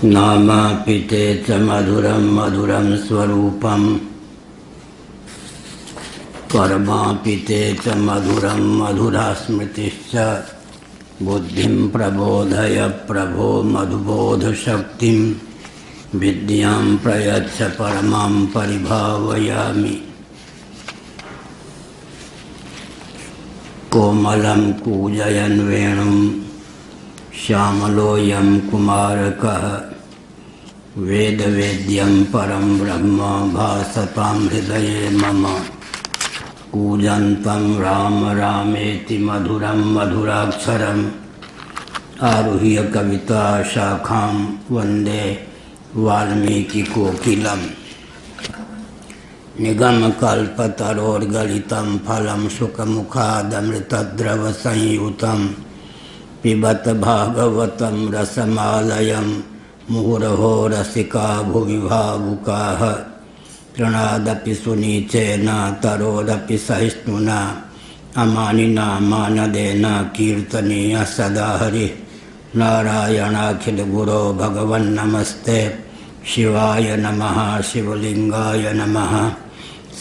नामापिते च मधुरं मधुरं स्वरूपं कर्मापिते च मधुरं मधुरा स्मृतिश्च बुद्धिं प्रबोधय प्रभो मधुबोधशक्तिं विद्यां प्रयच्छ परमां परिभावयामि। कोमलं कूजयन् वेणुं श्यामलोऽयं कुमारकः वेदवेद्यं परं ब्रह्म भासतां हृदये मम। कूजन्तं राम रामेति मधुरं मधुराक्षरम् आरुह्य कविता शाखां वन्दे वाल्मीकिकोकिलम्। निगमकल्पतरोर्गलितं फलं शुकमुखादमृतद्रवसंयुतं पिबत भागवतं रसमालयं मुहुरहो रसिका भुवि भावुकाः। तृणादपि सुनीचेन तरोरपि सहिष्णुना अमानिना मानदेन कीर्तनीय सदा हरिः। नारायणाखिलगुरो भगवन्नमस्ते शिवाय नमः शिवलिंगाय नमः।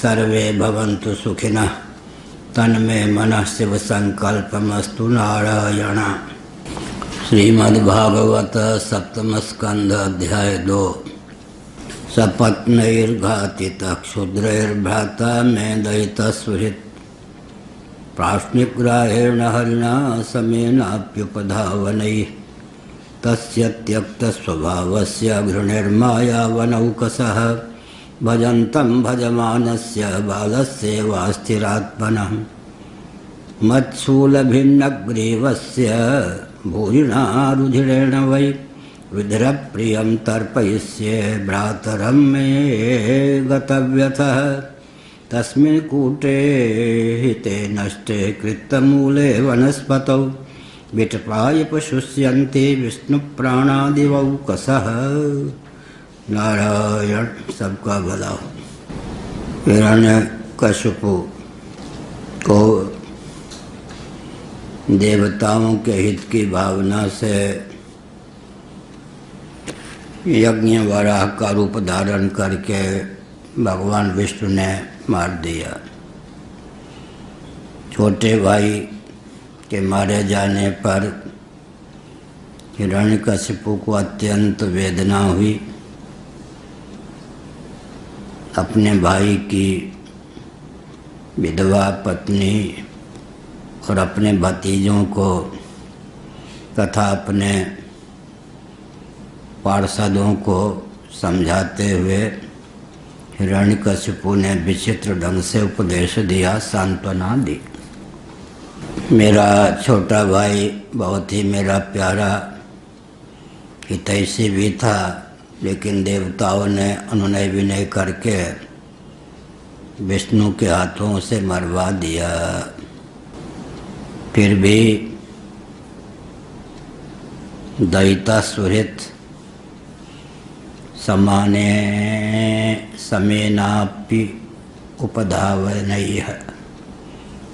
सर्वे भवन्तु सुखिनः तन्मे मनः शिव संकल्पमस्तु। नारायण। श्रीमद्भागवत सप्तम स्कंध अध्याय 2। सपत्नैर्घातितः क्षुद्रैर्भ्राता मेदयितः सुहृत् प्राश्निग्राहेण हरिणा समेनाप्युपधावनैः। तस्य त्यक्तस्वभावस्य घृणिर्मायावनौकसः भजन्तं भजमानस्य बालस्येवास्थिरात्मनः। मत्शूलभिन्नग्रीवस्य भूरिणा रुधिरेण वै विधिरप्रियं तर्पयिष्ये भ्रातरं मे गतव्यथः। तस्मिन् कूटे हिते नष्टे कृतमूले वनस्पतौ विटपाय पशुष्यन्ति विष्णुप्राणादिवौकसः। नारायण सबका भला हो। हिरण्यकशिपु को देवताओं के हित की भावना से यज्ञ वराह का रूप धारण करके भगवान विष्णु ने मार दिया। छोटे भाई के मारे जाने पर हिरण्यकशिपु को अत्यंत वेदना हुई। अपने भाई की विधवा पत्नी और अपने भतीजों को तथा अपने पार्षदों को समझाते हुए हिरण्यकशिपु ने विचित्र ढंग से उपदेश दिया, सांत्वना दी। मेरा छोटा भाई बहुत ही मेरा प्यारा हितैषी भी था, लेकिन देवताओं ने अनुनय विनय करके विष्णु के हाथों से मरवा दिया। फिर भी दयिता सुहृत समाने समेनापि उपधावनैः।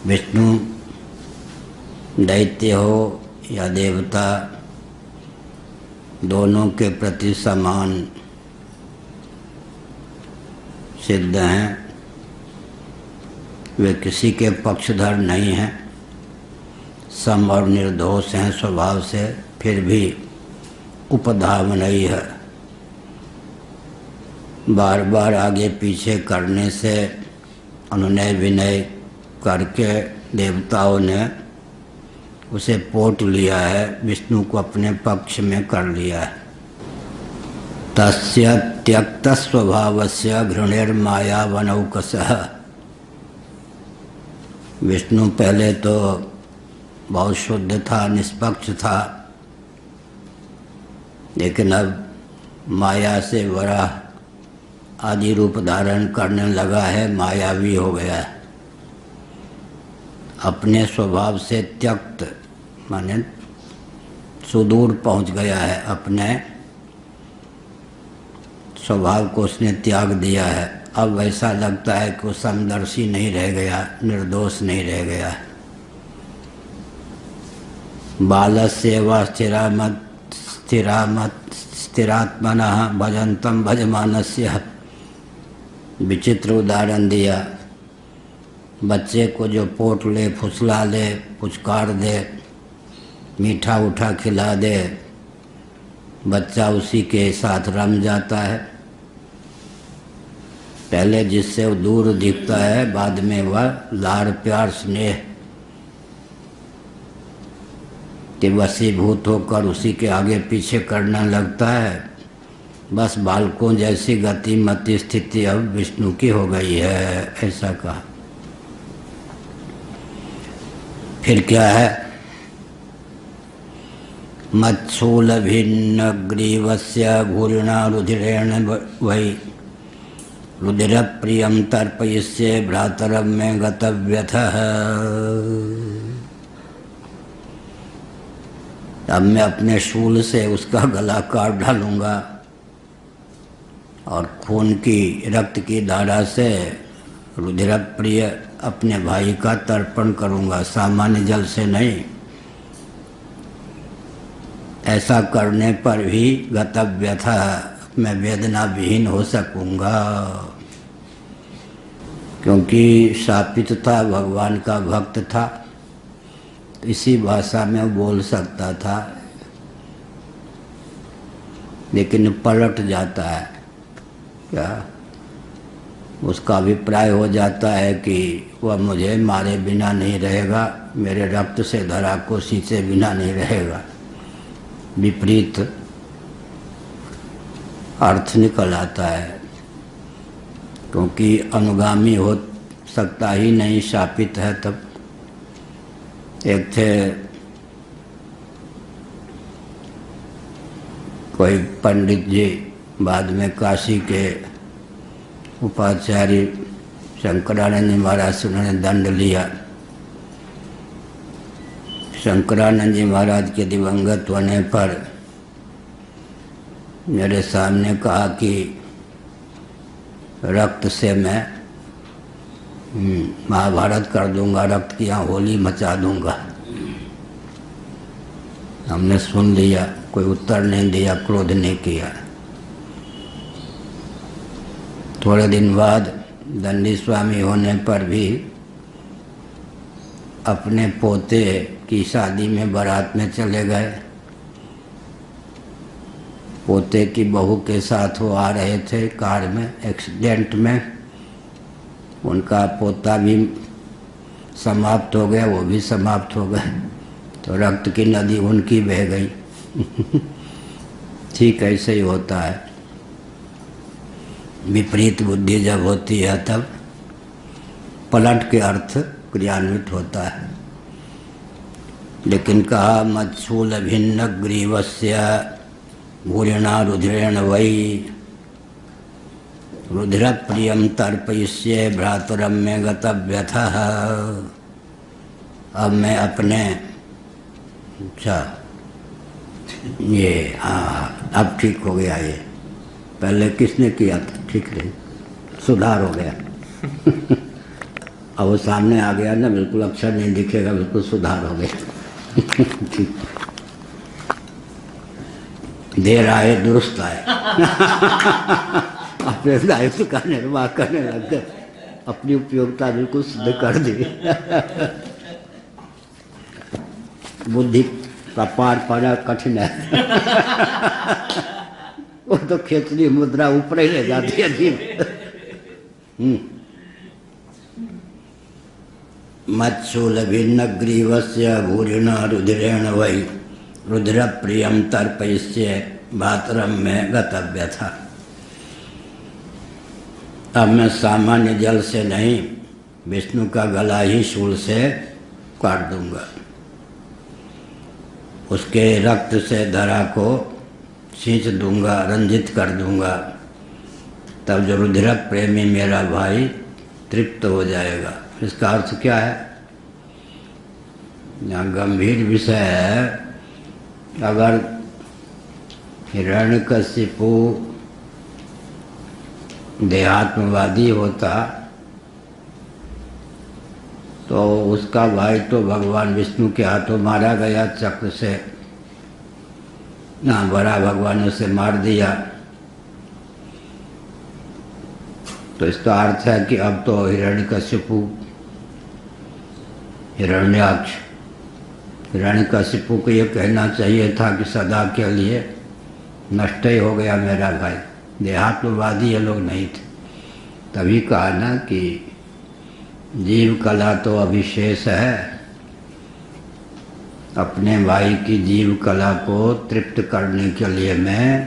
विष्णु दैत्य हो या देवता दोनों के प्रति समान सिद्ध हैं। वे किसी के पक्षधर नहीं हैं, सम और निर्दोष हैं स्वभाव से। फिर भी उपधावनैः बार बार आगे पीछे करने से अनुनय विनय करके देवताओं ने उसे पोट लिया है, विष्णु को अपने पक्ष में कर लिया है। तस्य त्यक्त स्वभावस्य घृणिर्मायावनौकसः। विष्णु पहले तो बहुत शुद्ध था, निष्पक्ष था, लेकिन अब माया से वराह आदि रूप धारण करने लगा है, मायावी हो गया है। अपने स्वभाव से त्यक्त माने सुदूर पहुंच गया है। अपने स्वभाव को उसने त्याग दिया है। अब ऐसा लगता है कि वो समदर्शी नहीं रह गया, निर्दोष नहीं रह गया। बालस्येव स्थिरात्मनः भजन्तं भजमानस्य। विचित्र उदाहरण दिया। बच्चे को जो पोट ले, फुसला ले, पुचकार दे, मीठा उठा खिला दे, बच्चा उसी के साथ रम जाता है। पहले जिससे वो दूर दिखता है, बाद में वह लाड़ प्यार स्नेह के वशीभूत होकर उसी के आगे पीछे करने लगता है। बस बालकों जैसी गति मति स्थिति अब विष्णु की हो गई है, ऐसा कहा। फिर क्या है? मत्सूल भिन्न ग्रीवस्य घूर्णा रुधिरेण वै रुधिर प्रियम तर्पयिष्ये भ्रातरम में गतव्यथः। अब मैं अपने शूल से उसका गला काट डालूंगा और खून की रक्त की धारा से रुधिर प्रिय अपने भाई का तर्पण करूंगा, सामान्य जल से नहीं। ऐसा करने पर भी गतव्यथा, मैं वेदना विहीन हो सकूंगा, क्योंकि शापित था, भगवान का भक्त था, तो इसी भाषा में बोल सकता था। लेकिन पलट जाता है, क्या उसका अभिप्राय हो जाता है कि वह मुझे मारे बिना नहीं रहेगा, मेरे रक्त से धरा को सींचे बिना नहीं रहेगा। विपरीत अर्थ निकल आता है, क्योंकि अनुगामी हो सकता ही नहीं, शापित है। तब एक थे कोई पंडित जी, बाद में काशी के उपाचार्य शंकरानंद जी महाराज से उन्होंने दंड लिया। शंकरानंद जी महाराज के दिवंगत होने पर मेरे सामने कहा कि रक्त से मैं महाभारत कर दूंगा, रक्त की यहाँ होली मचा दूंगा। हमने सुन लिया, कोई उत्तर नहीं दिया, क्रोध नहीं किया। थोड़े दिन बाद दंडी स्वामी होने पर भी अपने पोते की शादी में बारात में चले गए। पोते की बहू के साथ वो आ रहे थे कार में, एक्सीडेंट में उनका पोता भी समाप्त हो गया, वो भी समाप्त हो गए, तो रक्त की नदी उनकी बह गई। ठीक ऐसे ही होता है, विपरीत बुद्धि जब होती है तब पलट के अर्थ क्रियान्वित होता है। लेकिन कहा मत्सूल भिन्न ग्रीवस्य भूरिणा रुधिरेण वै रुधिर प्रियम तर्पयिष्ये भ्रातरम में गतव्यथः। अब मैं अपने, अच्छा ये, हाँ अब ठीक हो गया। ये पहले किसने किया था, ठीक नहीं, सुधार हो गया। अब वो सामने आ गया ना, बिल्कुल अक्षर नहीं दिखेगा, बिल्कुल सुधार हो गया। ठीक, देर आए दुरुस्त आए। अपने दायित्व का निर्वाह करने लग गए, अपनी उपयोगिता बिल्कुल सिद्ध कर दी। बुद्धि का पार पाना कठिन है। वो तो खेचरी मुद्रा ऊपर ही ले जाती है जीव। मत्सूल भिन्न ग्रीवस्य भूरिणा रुधिरेण वै रुधिर प्रियम तर्पयिष्ये भातरम में गतव्यथा। अब मैं सामान्य जल से नहीं, विष्णु का गला ही शूल से काट दूंगा, उसके रक्त से धरा को सींच दूंगा, रंजित कर दूंगा। तब जो रुधिर प्रेमी मेरा भाई तृप्त हो जाएगा। इसका अर्थ क्या है? यहाँ गंभीर विषय है। अगर हिरण्यकशिपु देहात्मवादी होता तो उसका भाई तो भगवान विष्णु के हाथों मारा गया चक्र से। इतना बड़ा भगवान उसे मार दिया। तो इसका अर्थ है कि अब तो हिरण्यकशिपु हिरण्याक्ष हिरण्यकशिपु को ये कहना चाहिए था कि सदा के लिए नष्ट ही हो गया मेरा भाई। देहात्मवादी ये लोग नहीं थे। तभी कहा ना कि जीव कला तो अभिशेष है, अपने भाई की जीव कला को तृप्त करने के लिए मैं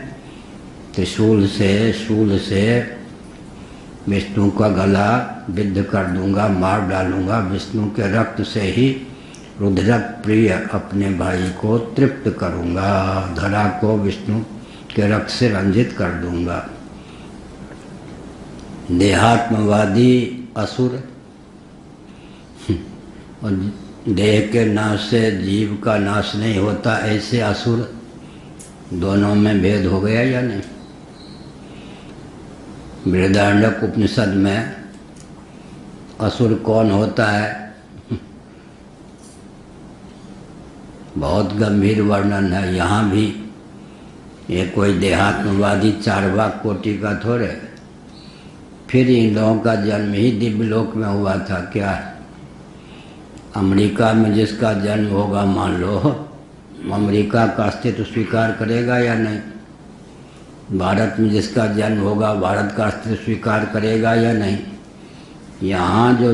त्रिशूल से शूल से विष्णु का गला विद्ध कर दूंगा, मार डालूंगा। विष्णु के रक्त से ही रुद्रक प्रिय अपने भाई को तृप्त करूंगा, धरा को विष्णु के रक्त से रंजित कर दूंगा। देहात्मवादी असुर और देह के नाश से जीव का नाश नहीं होता, ऐसे असुर, दोनों में भेद हो गया या नहीं? बृहदारण्यक उपनिषद में असुर कौन होता है बहुत गंभीर वर्णन है। यहाँ भी ये कोई देहात्मवादी चारवाक कोटि का थोड़े। फिर इन लोगों का जन्म ही दिव्य लोक में हुआ था क्या? अमेरिका में जिसका जन्म होगा, मान लो अमेरिका का अस्तित्व स्वीकार करेगा या नहीं? भारत में जिसका जन्म होगा, भारत का अस्तित्व स्वीकार करेगा या नहीं? यहाँ जो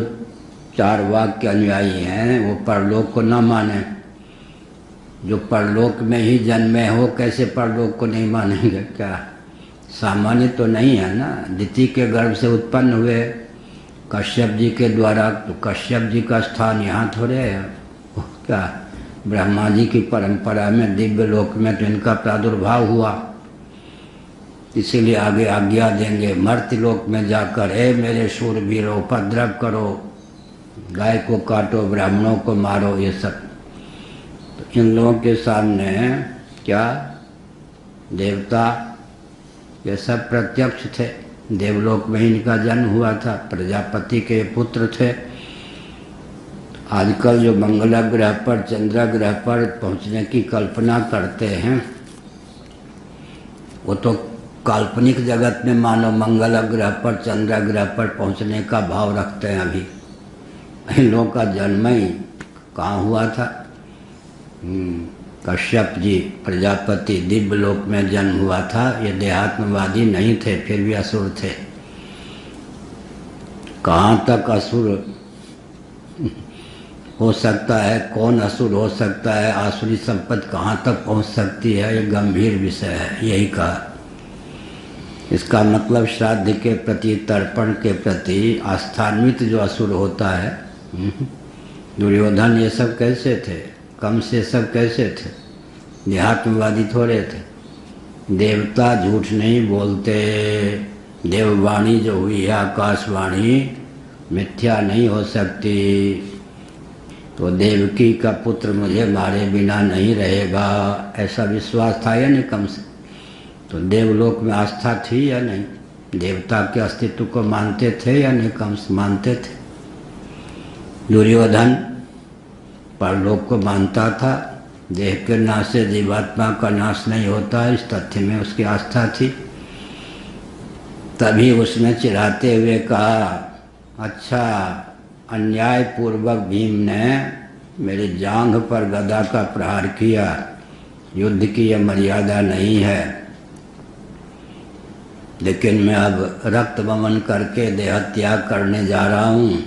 चारवाक के अनुयायी हैं वो परलोक को न माने। जो परलोक में ही जन्मे हो, कैसे परलोक को नहीं मानेंगे? क्या सामान्य तो नहीं है ना। दिति के गर्भ से उत्पन्न हुए कश्यप जी के द्वारा, तो कश्यप जी का स्थान यहाँ थोड़े है। क्या ब्रह्मा जी की परंपरा में दिव्य लोक में तो इनका प्रादुर्भाव हुआ, इसीलिए आगे आज्ञा देंगे मर्त्य लोक में जाकर, हे मेरे शूरवीरों उपद्रव करो, गाय को काटो, ब्राह्मणों को मारो। ये सब तो इन लोगों के सामने क्या देवता ये सब प्रत्यक्ष थे। देवलोक में इनका जन्म हुआ था, प्रजापति के पुत्र थे। आजकल जो मंगल ग्रह पर, चंद्र ग्रह पर पहुंचने की कल्पना करते हैं, वो तो काल्पनिक जगत में मानो मंगल ग्रह पर, चंद्र ग्रह पर पहुंचने का भाव रखते हैं। अभी इन लोगों का जन्म ही कहाँ हुआ था? कश्यप जी प्रजापति दिव्य लोक में जन्म हुआ था। ये देहात्मवादी नहीं थे, फिर भी असुर थे। कहाँ तक असुर हो सकता है, कौन असुर हो सकता है, आसुरी संपत्ति कहाँ तक पहुँच सकती है, ये गंभीर विषय है। यही कहा। इसका मतलब श्राद्ध के प्रति, तर्पण के प्रति आस्थान्वित जो असुर होता है, दुर्योधन ये सब कैसे थे, कम से सब कैसे थे? देहात्मवादी थोड़े थे। देवता झूठ नहीं बोलते। देववाणी जो हुई है, आकाशवाणी, मिथ्या नहीं हो सकती। तो देवकी का पुत्र मुझे मारे बिना नहीं रहेगा, ऐसा विश्वास था या नहीं कम से? तो देवलोक में आस्था थी या नहीं? देवता के अस्तित्व को मानते थे या नहीं कम से? मानते थे। दुर्योधन परलोक को मानता था। देह के नाश से जीवात्मा का नाश नहीं होता, इस तथ्य में उसकी आस्था थी। तभी उसने चिढ़ाते हुए कहा, अच्छा अन्याय पूर्वक भीम ने मेरी जांघ पर गदा का प्रहार किया, युद्ध की यह मर्यादा नहीं है, लेकिन मैं अब रक्त वमन करके देह त्याग करने जा रहा हूँ।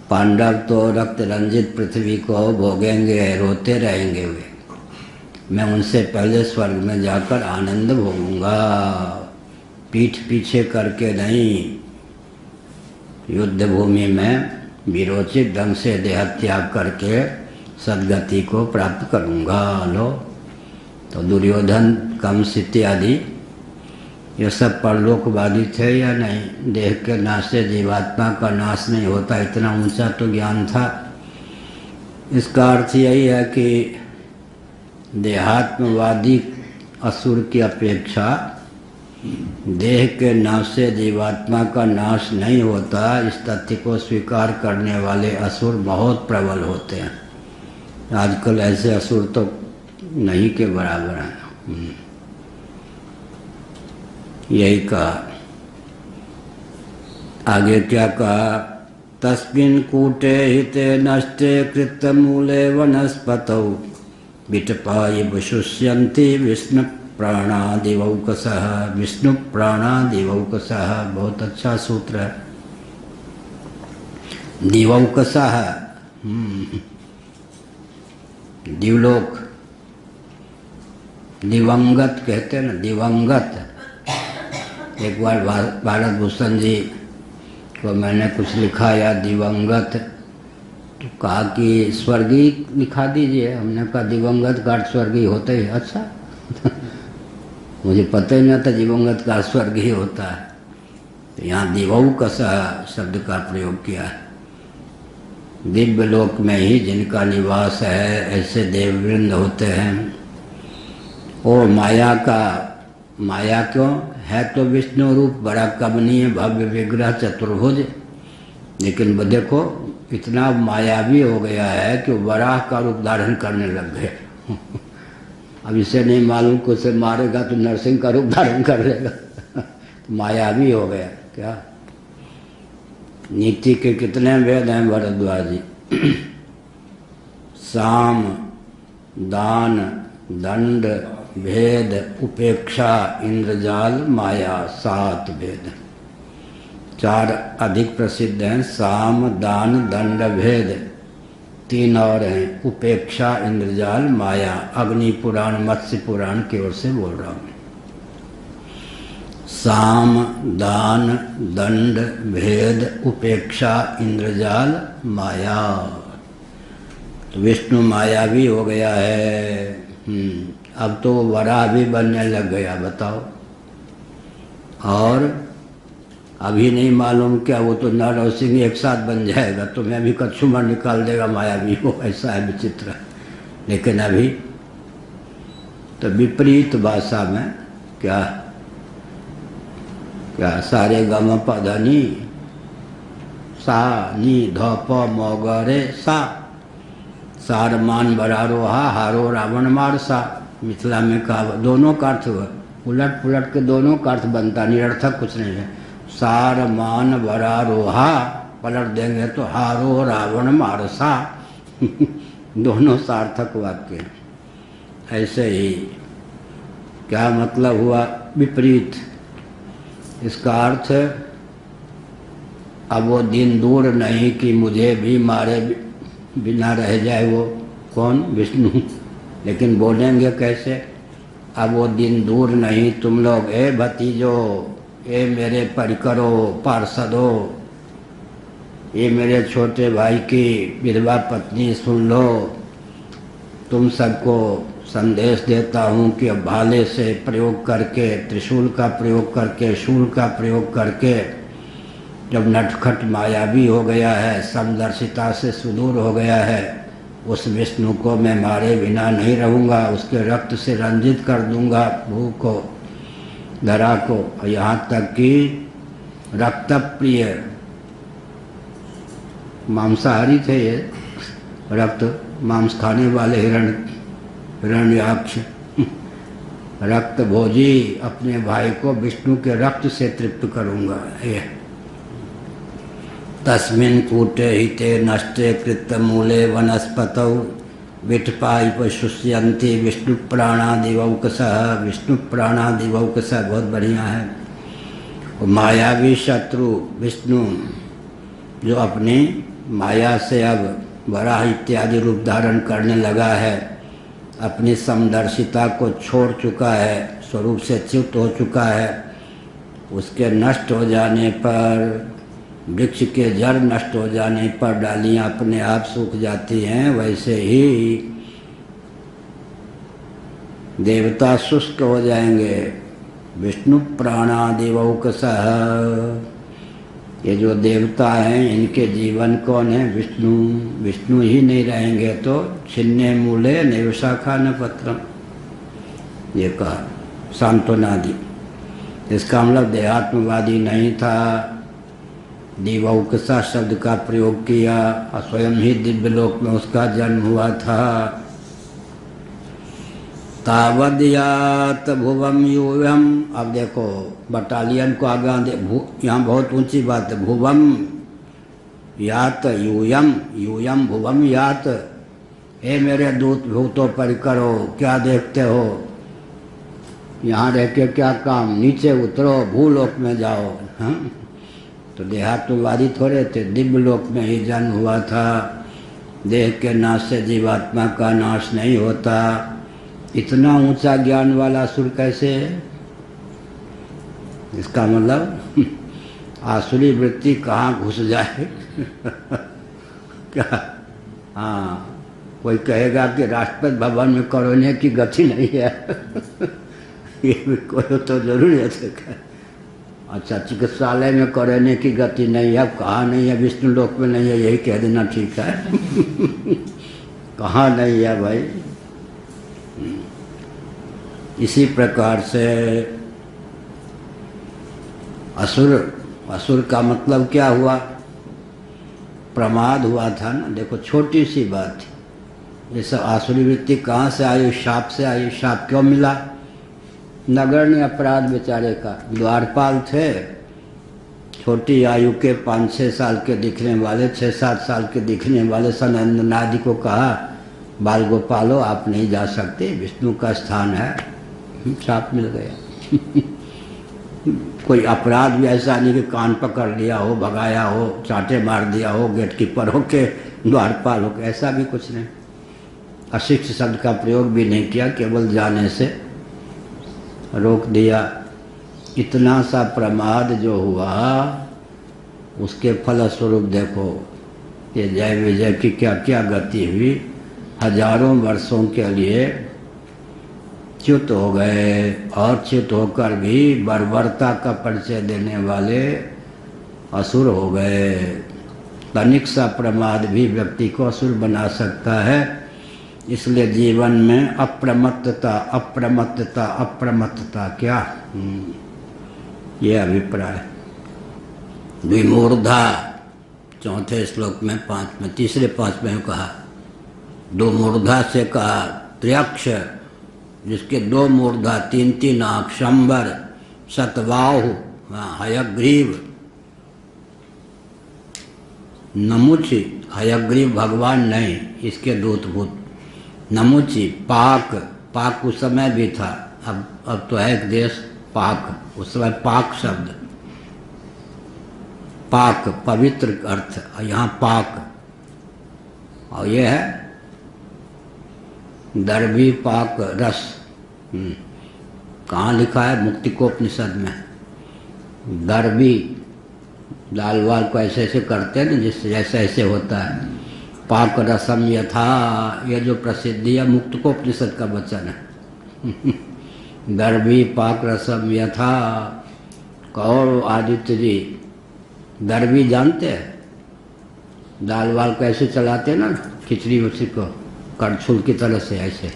पांडव तो रक्त रंजित पृथ्वी को भोगेंगे, रोते रहेंगे वे। मैं उनसे पहले स्वर्ग में जाकर आनंद भोगूंगा, पीठ पीछे करके नहीं। युद्ध भूमि में वीरोचित ढंग से देह त्याग करके सद्गति को प्राप्त करूंगा। लो तो दुर्योधन, कंस इत्यादि ये सब परलोकवादी थे या नहीं? देह के नाश से जीवात्मा का नाश नहीं होता, इतना ऊंचा तो ज्ञान था। इसका अर्थ यही है कि देहात्मवादी असुर की अपेक्षा देह के नाश से जीवात्मा का नाश नहीं होता, इस तथ्य को स्वीकार करने वाले असुर बहुत प्रबल होते हैं। आजकल ऐसे असुर तो नहीं के बराबर है। यही कहा। आगे क्या कहा? तस्मिन् कूटे हिते नष्टे कृतमूले वनस्पतौ विटपाय शुष्यन्ति विष्णु प्राणादिवौकसः। विष्णु प्राणादिवौकसः बहुत अच्छा सूत्र है। दिवौकसः दिवलोक, दिवंगत कहते हैं ना, दिवंगत। एक बार भारत भूषण जी को मैंने कुछ लिखा या दिवंगत, तो कहा कि स्वर्गीय लिखा दीजिए। हमने कहा दिवंगत का अर्थ स्वर्गीय होता ही। अच्छा मुझे पता ही नहीं था दिवंगत का स्वर्गीय होता है। तो यहाँ दिवौकसः शब्द का प्रयोग किया है। दिव्य लोक में ही जिनका निवास है ऐसे देववृंद होते हैं। और माया क्यों है? तो विष्णु रूप बड़ा कमनीय भव्य विग्रह चतुर्भुज, लेकिन देखो इतना मायावी हो गया है कि वराह का रूप धारण करने लग गए। अब इसे नहीं मालूम कि उसे मारेगा तो नरसिंह का रूप धारण कर लेगा। तो मायावी हो गया क्या? नीति के कितने वेद हैं भरद्वाज जी? साम, दान, दंड, भेद, उपेक्षा, इंद्रजाल, माया, 7 भेद। 4 अधिक प्रसिद्ध हैं, साम, दान, दंड, भेद। 3 और हैं, उपेक्षा, इंद्रजाल, माया। अग्नि पुराण, मत्स्य पुराण की ओर से बोल रहा हूँ। साम, दान, दंड, भेद, उपेक्षा, इंद्रजाल, माया। तो विष्णु मायावी हो गया है। अब तो वराह भी बनने लग गया, बताओ। और अभी नहीं मालूम क्या वो तो नर और सिंह एक साथ बन जाएगा, तो मैं भी कछुमर निकाल देगा मायावी हो। ऐसा है विचित्र। लेकिन अभी तो विपरीत भाषा में क्या सारे गम पद नी सा नी ध प म ग रे सा। सार मान बरारोहा हारो रावण मार सा। मिथिला में कहा दोनों का अर्थ उलट पुलट के दोनों का अर्थ बनता, निरर्थक कुछ नहीं है। सार मान बरारोहा पलट देंगे तो हारो रावण मार सा। दोनों सार्थक वाक्य हैं। ऐसे ही क्या मतलब हुआ? विपरीत। इसका अर्थ अब वो दिन दूर नहीं कि मुझे भी मारे बिना रह जाए। वो कौन? विष्णु। लेकिन बोलेंगे कैसे? अब वो दिन दूर नहीं, तुम लोग ए भतीजो, ए मेरे परिकरो, पार्षदो, ये मेरे छोटे भाई की विधवा पत्नी सुन लो। तुम सबको संदेश देता हूँ कि अब भाले से प्रयोग करके, त्रिशूल का प्रयोग करके, शूल का प्रयोग करके, जब नटखट मायावी हो गया है, समदर्शिता से सुदूर हो गया है, उस विष्णु को मैं मारे बिना नहीं रहूँगा। उसके रक्त से रंजित कर दूंगा भू को, धरा को। और यहाँ तक कि रक्तप्रिय मांसाहारी थे ये, रक्त मांस खाने वाले हिरण्याक्ष रक्त भोजी अपने भाई को विष्णु के रक्त से तृप्त करूंगा। ये तस्मिन् कूटे हिते नष्टे कृतमूले वनस्पतौ विटपाय शुष्यन्ति विष्णु प्राणादिवौकसः। विष्णु प्राणादिवौकसः बहुत बढ़िया है। और मायावी शत्रु विष्णु जो अपनी माया से अब वराह इत्यादि रूप धारण करने लगा है, अपनी समदर्शिता को छोड़ चुका है, स्वरूप से च्युत हो चुका है, उसके नष्ट हो जाने पर, वृक्ष के जड़ नष्ट हो जाने पर डालियां अपने आप सूख जाती हैं, वैसे ही देवता शुष्क हो जाएंगे। विष्णु प्राणादिवौकसः। ये जो देवता हैं इनके जीवन कौन है? विष्णु। विष्णु ही नहीं रहेंगे तो छिन्ने मूले नैव शाखा न पत्रम, ये कहा सांत्वना दी। इसका मतलब देहात्मवादी नहीं था, दिवौकसा शब्द का प्रयोग किया और स्वयं ही दिव्य लोक में उसका जन्म हुआ था। तावद्यात भुवम यूयम। अब देखो बटालियन को आगे यहाँ बहुत ऊंची बात है। भुवम यात यूयम, यूयम भुवम यात। हे मेरे दूत भूतों पर करो, क्या देखते हो, यहाँ रह के क्या काम, नीचे उतरो, भूलोक में जाओ। हाँ, तो देहात्मवादी थोड़े थे, दिव्य लोक में ही जन्म हुआ था। देह के नाश से जीवात्मा का नाश नहीं होता। इतना ऊंचा ज्ञान वाला असुर कैसे है? इसका मतलब आसुरी वृत्ति कहाँ घुस जाए क्या? हाँ, कोई कहेगा कि राष्ट्रपति भवन में कोरोना की गति नहीं है ये भी कोई तो जरूर है। अच्छा, चिकित्सालय में कोरोना की गति नहीं है, कहाँ नहीं है? विष्णु लोक में नहीं है, यही कह देना ठीक है कहाँ नहीं है भाई? इसी प्रकार से असुर का मतलब क्या हुआ? प्रमाद हुआ था ना। देखो छोटी सी बात, ये सब आसुरी वृत्ति कहाँ से आई? शाप से आई। शाप क्यों मिला? नगण्य अपराध बेचारे का। द्वारपाल थे, छोटी आयु के 5-6 साल के दिखने वाले, 6-7 साल के दिखने वाले सनंदनादि को कहा बाल गोपालो आप नहीं जा सकते, विष्णु का स्थान है। शाप मिल गया कोई अपराध भी ऐसा नहीं कि कान पकड़ लिया हो, भगाया हो, चाटे मार दिया हो, गेटकीपर हो के, द्वारपाल हो के, ऐसा भी कुछ नहीं। अशिष्ट शब्द का प्रयोग भी नहीं किया, केवल जाने से रोक दिया। इतना सा प्रमाद जो हुआ, उसके फलस्वरूप देखो ये जय विजय की क्या क्या गति हुई। हजारों वर्षों के लिए च्युत हो गए, और च्युत होकर भी बर्बरता का परिचय देने वाले असुर हो गए। तनिक सा प्रमाद भी व्यक्ति को असुर बना सकता है। इसलिए जीवन में अप्रमत्तता अप्रमत्तता अप्रमत्तता क्या, ये अभिप्राय। विमूर्धा चौथे श्लोक में 5 में, तीसरे 5 में कहा, 2 मूर्धा से कहा त्र्यक्ष, जिसके 2 मूर्धा 3-3 आँख, शंबर, शतबाहु, हयग्रीव, नमुचि, हयग्रीव भगवान नहीं, इसके दूतभूत, नमुचि, पाक, पाक उस समय भी था, अब तो है एक देश पाक, उस समय पाक शब्द, पाक पवित्र अर्थ, यहाँ पाक, और ये है दर्भी पाक रस। कहाँ लिखा है? मुक्तिकोपनिषद में। दर्भी दाल वाल को ऐसे ऐसे करते हैं ना, जिससे जैसे ऐसे होता है। पाक रसम यथा, ये जो प्रसिद्धि है मुक्तिकोपनिषद का वचन है दर्भी पाक रसम यथा। कौर आदित्य जी दर्भी जानते हैं? दाल वाल को ऐसे चलाते हैं ना, खिचड़ी उसी को कड़छुल की तरह से ऐसे,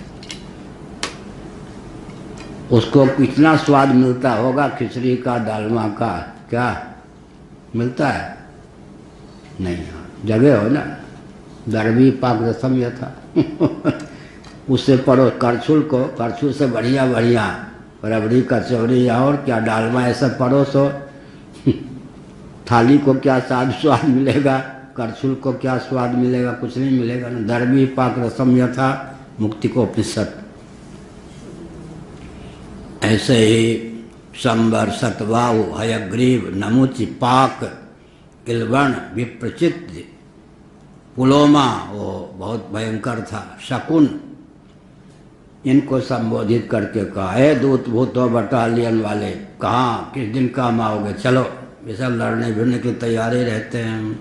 उसको कितना स्वाद मिलता होगा खिचड़ी का, दालमा का, क्या मिलता है? नहीं, जगह हो ना, दरबी पाक रसम यह था उससे परो करछुल को, करछुल से बढ़िया बढ़िया रबड़ी कचौड़ी और क्या डालमा ऐसा परोसो थाली को क्या स्वाद मिलेगा, करछुल को क्या स्वाद मिलेगा? कुछ नहीं मिलेगा ना। दरबी पाक रसम यथा मुक्तिकोपनिषद। ऐसे ही शंबर, शतबाहु, हयग्रीव, नमुचि, पाक, किलवण, विप्रचित, पुलोमा, वो बहुत भयंकर था, शकुन, इनको संबोधित करके कहा, हे दूत भूतो बटालियन वाले, कहाँ किस दिन काम आओगे? चलो, ये सब लड़ने भिड़ने की तैयारी रहते हैं।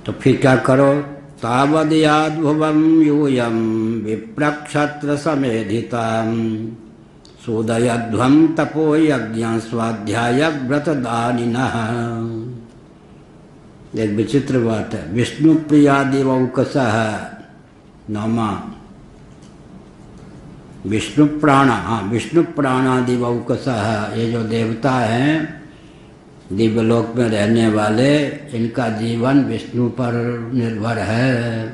तो फिर क्या करो? तावद्याद्भुवं यूयं विप्रक्षत्र समेधितं सूदयध्वं तपो यज्ञ स्वाध्याय व्रतदानिनः। एक विचित्र बात है। विष्णु प्रियादिवौकसः, नौमा विष्णु प्राण, हाँ विष्णु प्राणादिवौकसः, ये जो देवता हैं दिव्यलोक में रहने वाले, इनका जीवन विष्णु पर निर्भर है।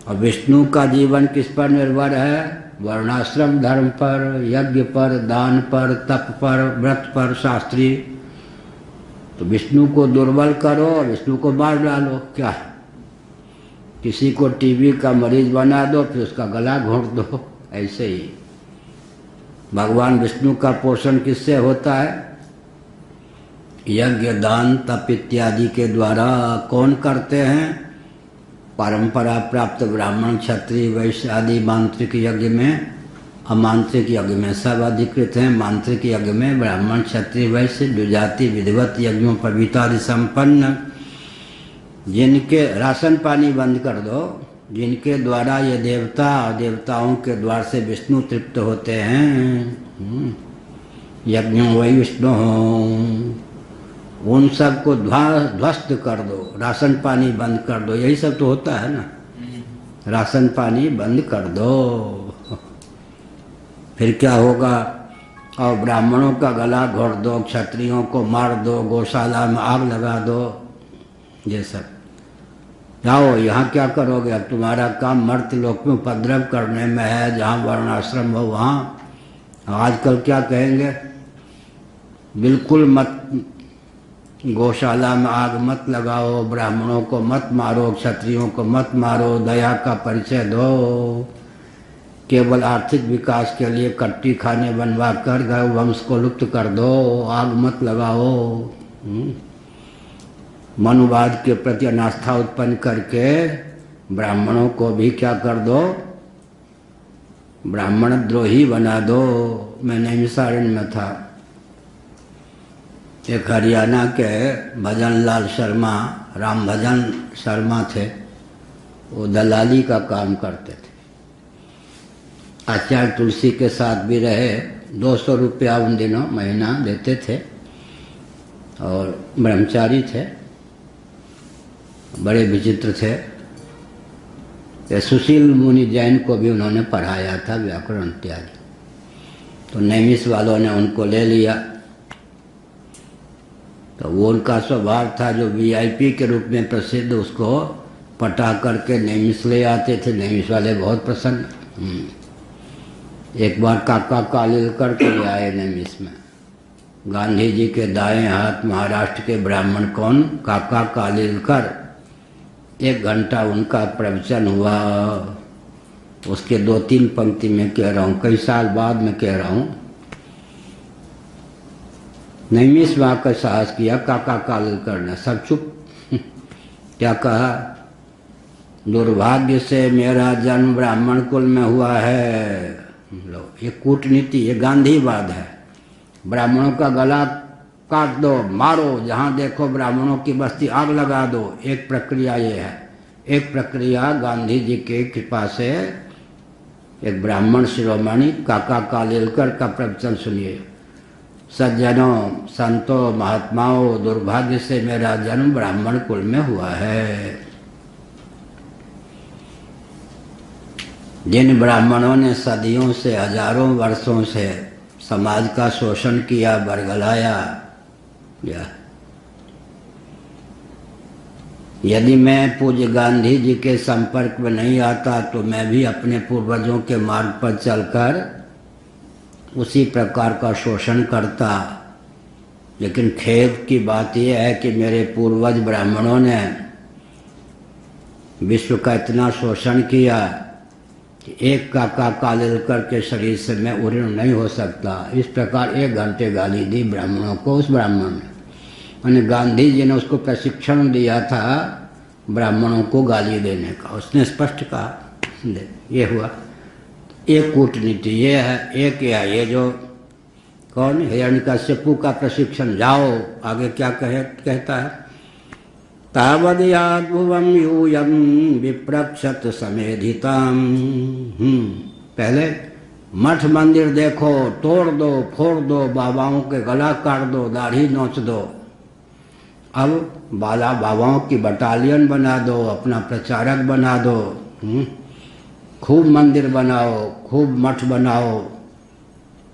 और विष्णु का जीवन किस पर निर्भर है? वर्णाश्रम धर्म पर, यज्ञ पर, दान पर, तप पर, व्रत पर, शास्त्री। तो विष्णु को दुर्बल करो, विष्णु को मार डालो। क्या है? किसी को टीबी का मरीज बना दो, फिर उसका गला घोंट दो। ऐसे ही भगवान विष्णु का पोषण किससे होता है? यज्ञ, दान, तप इत्यादि के द्वारा। कौन करते हैं? परंपरा प्राप्त ब्राह्मण, क्षत्रिय, वैश्य आदि मांत्रिक यज्ञ में, अमांत्रिक यज्ञ में सब अधिकृत हैं। मांत्रिक यज्ञ में ब्राह्मण, क्षत्रिय, वैश्य, द्विजाति विधिवत यज्ञों पर वितादि संपन्न, जिनके राशन पानी बंद कर दो, जिनके द्वारा ये देवताओं के द्वार से विष्णु तृप्त होते हैं। यज्ञों वै विष्णु, उन सब को ध्वस्त कर दो, राशन पानी बंद कर दो। यही सब तो होता है ना, राशन पानी बंद कर दो। फिर क्या होगा? और ब्राह्मणों का गला घोट दो, क्षत्रियों को मार दो, गौशाला में आग लगा दो। ये सब जाओ, यहाँ क्या करोगे? अब तुम्हारा काम मर्त्य लोक में उपद्रव करने में है, जहाँ वर्णाश्रम हो वहाँ। आजकल क्या कहेंगे? बिल्कुल मत, गौशाला में आग मत लगाओ, ब्राह्मणों को मत मारो, क्षत्रियों को मत मारो, दया का परिचय दो। केवल आर्थिक विकास के लिए कट्टी खाने बनवा कर गए वंश को लुप्त कर दो, आग मत लगाओ। मनुवाद के प्रति अनास्था उत्पन्न करके ब्राह्मणों को भी क्या कर दो? ब्राह्मण द्रोही बना दो। मैं नैमिषारण्य में था, एक हरियाणा के भजन लाल शर्मा, राम भजन शर्मा थे। वो दलाली का काम करते थे। आचार्य तुलसी के साथ भी रहे। 200 रुपया उन दिनों महीना देते थे और ब्रह्मचारी थे, बड़े विचित्र थे। ये सुशील मुनि जैन को भी उन्होंने पढ़ाया था व्याकरण इत्यादि। तो नैमिष वालों ने उनको ले लिया। तो वो उनका स्वभाव था, जो वीआईपी के रूप में प्रसिद्ध, उसको पटा करके नैमिष ले आते थे। नैमिष वाले बहुत प्रसन्न। एक बार काका कालिलकर के ले आए नैमिष में। गांधी जी के दाएं हाथ महाराष्ट्र के ब्राह्मण कौन? काका कालिलकर। 1 घंटा उनका प्रवचन हुआ। उसके 2-3 पंक्ति में कह रहा हूँ, कई साल बाद में कह रहा हूँ। नैमिष वहाँ का साहस किया काका कालिलकर ने। सब चुप। क्या कहा? दुर्भाग्य से मेरा जन्म ब्राह्मण कुल में हुआ है। लो, ये कूटनीति, ये गांधीवाद है। ब्राह्मणों का गला काट दो, मारो, जहाँ देखो ब्राह्मणों की बस्ती आग लगा दो। एक प्रक्रिया ये है। एक प्रक्रिया गांधी जी की कृपा से एक ब्राह्मण शिरोमणि काका कालिलकर का प्रवचन सुनिए। सज्जनों, संतों, महात्माओं, दुर्भाग्य से मेरा जन्म ब्राह्मण कुल में हुआ है। जिन ब्राह्मणों ने सदियों से, हजारों वर्षों से समाज का शोषण किया, बरगलाया, यदि मैं पूज्य गांधी जी के संपर्क में नहीं आता तो मैं भी अपने पूर्वजों के मार्ग पर चलकर उसी प्रकार का शोषण करता। लेकिन खेद की बात यह है कि मेरे पूर्वज ब्राह्मणों ने विश्व का इतना शोषण किया कि एक काका कालिलकर के शरीर से मैं उऋण नहीं हो सकता। इस प्रकार 1 घंटे गाली दी ब्राह्मणों को उस ब्राह्मण ने। मैंने गांधी जी ने उसको प्रशिक्षण दिया था ब्राह्मणों को गाली देने का। उसने स्पष्ट कहा, ये हुआ। एक कूटनीति ये है। एक ये जो कौन हिरण्यकश्यपु का प्रशिक्षण। जाओ आगे क्या कहता है? तावद्याद्भुवं यूयं विप्रक्षत समेधिताम। पहले मठ मंदिर देखो, तोड़ दो, फोड़ दो, बाबाओं के गला काट दो, दाढ़ी नोच दो। अब बाबाओं की बटालियन बना दो, अपना प्रचारक बना दो। खूब मंदिर बनाओ, खूब मठ बनाओ,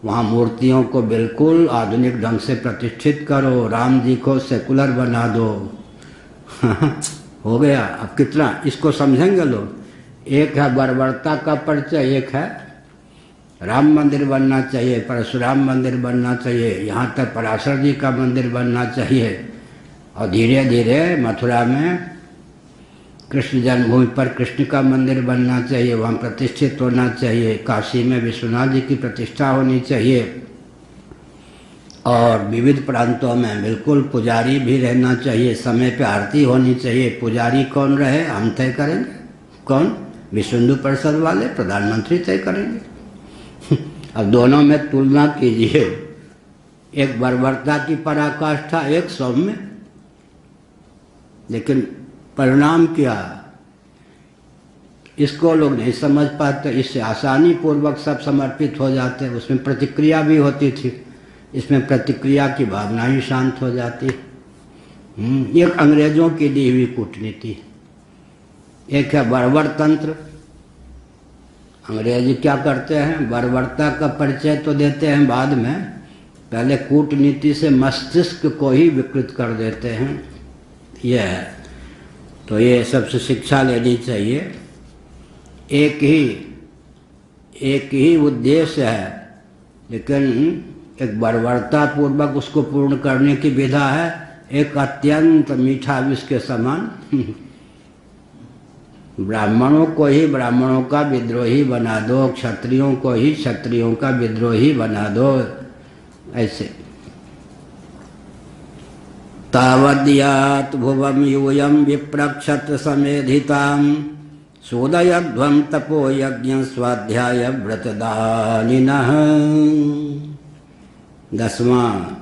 वहाँ मूर्तियों को बिल्कुल आधुनिक ढंग से प्रतिष्ठित करो, राम जी को सेकुलर बना दो। हो गया। अब कितना इसको समझेंगे लोग? एक है बर्बरता का परिचय, एक है राम मंदिर बनना चाहिए, परशुराम मंदिर बनना चाहिए, यहाँ तक पराशर जी का मंदिर बनना चाहिए। और धीरे धीरे मथुरा में कृष्ण जन्मभूमि पर कृष्ण का मंदिर बनना चाहिए, वहाँ प्रतिष्ठित होना चाहिए। काशी में विश्वनाथ जी की प्रतिष्ठा होनी चाहिए। और विविध प्रांतों में बिल्कुल पुजारी भी रहना चाहिए, समय पे आरती होनी चाहिए। पुजारी कौन रहे हम तय करेंगे, कौन? विश्व हिंदू परिषद वाले, प्रधानमंत्री तय करेंगे। अब दोनों में तुलना कीजिए, एक बर्बरता की पराकाष्ठा, एक सौम्य, लेकिन परिणाम क्या? इसको लोग नहीं समझ पाते, इससे आसानी पूर्वक सब समर्पित हो जाते। उसमें प्रतिक्रिया भी होती थी, इसमें प्रतिक्रिया की भावना ही शांत हो जाती। एक अंग्रेजों की दी हुई कूटनीति, एक है बर्बर तंत्र। अंग्रेजी क्या करते हैं, बर्बरता का परिचय तो देते हैं बाद में, पहले कूटनीति से मस्तिष्क को ही विकृत कर देते हैं। यह है, तो ये सबसे शिक्षा लेनी चाहिए। एक ही उद्देश्य है, लेकिन एक बर्बरता पूर्वक उसको पूर्ण करने की विधा है, एक अत्यंत मीठा विष के समान। ब्राह्मणों को ही ब्राह्मणों का विद्रोही बना दो, क्षत्रियों को ही क्षत्रियों का विद्रोही बना दो, ऐसे। तावद्यात् भुवं यूयं विप्रक्षत्र समेधितां सूदयध्वं तपो यज्ञ स्वाध्याय व्रतदानिनः। 10वां,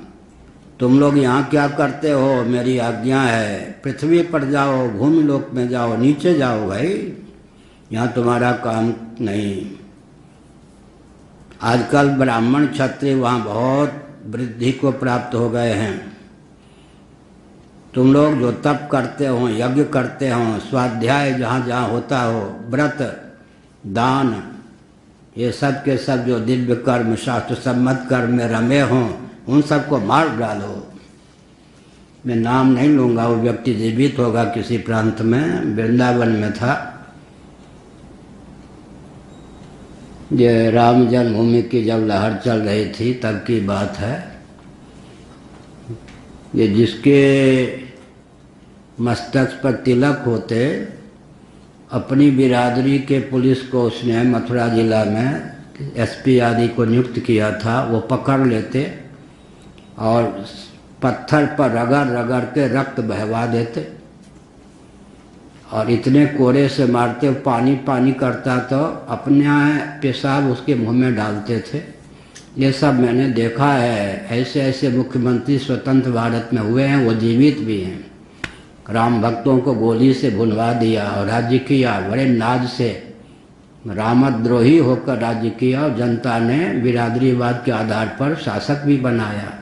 तुम लोग यहाँ क्या करते हो, मेरी आज्ञा है, पृथ्वी पर जाओ, भूमि लोक में जाओ, नीचे जाओ भाई, यहाँ तुम्हारा काम नहीं। आजकल ब्राह्मण क्षत्रिय वहाँ बहुत वृद्धि को प्राप्त हो गए हैं। तुम लोग जो तप करते हो, यज्ञ करते हो, स्वाध्याय जहाँ जहाँ होता हो, व्रत, दान, ये सब के सब जो दिव्य कर्म, शास्त्र सम्मत कर्म में रमे हों, उन सबको मार डालो। मैं नाम नहीं लूँगा, वो व्यक्ति जीवित होगा किसी प्रांत में, वृंदावन में था। ये राम जन्मभूमि की जब लहर चल रही थी तब की बात है। ये जिसके मस्तक पर तिलक होते, अपनी बिरादरी के पुलिस को उसने मथुरा जिला में एसपी आदि को नियुक्त किया था, वो पकड़ लेते और पत्थर पर रगड़ रगड़ के रक्त बहवा देते और इतने कोरे से मारते, पानी पानी करता तो अपने पेशाब उसके मुंह में डालते थे। ये सब मैंने देखा है। ऐसे ऐसे मुख्यमंत्री स्वतंत्र भारत में हुए हैं, वो जीवित भी हैं। राम भक्तों को गोली से भुनवा दिया और राज्य किया, बड़े नाज से रामद्रोही होकर राज्य किया और जनता ने बिरादरीवाद के आधार पर शासक भी बनाया।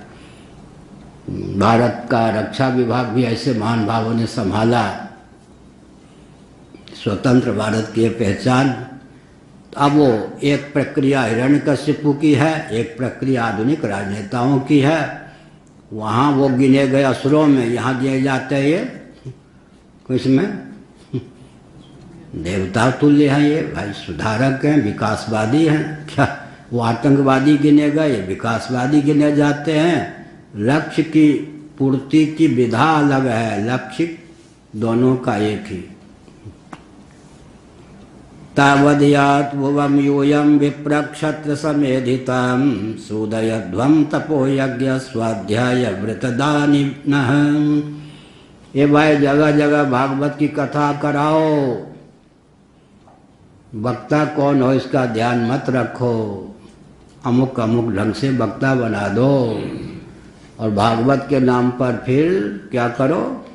भारत का रक्षा विभाग भी ऐसे महान भावों ने संभाला। स्वतंत्र भारत की पहचान। अब वो एक प्रक्रिया हिरण्यकशिपु की है, एक प्रक्रिया आधुनिक राजनेताओं की है। वहाँ वो गिने गए असुरों में, यहाँ गिने जाते हैं ये कुछ में देवता तुल्य हैं। ये भाई सुधारक हैं, विकासवादी हैं। क्या वो आतंकवादी गिने गए, विकासवादी गिने जाते हैं। लक्ष्य की पूर्ति की विधा अलग है, लक्ष्य दोनों का एक ही। तावद्यात् भुवं यूयं विप्रक्षत्र समेधितां सूदयध्वं तपो यज्ञ स्वाध्याय व्रतदानिनः। ये भाई जगह जगह भागवत की कथा कराओ, वक्ता कौन हो इसका ध्यान मत रखो, अमुक अमुक ढंग से वक्ता बना दो और भागवत के नाम पर फिर क्या करो,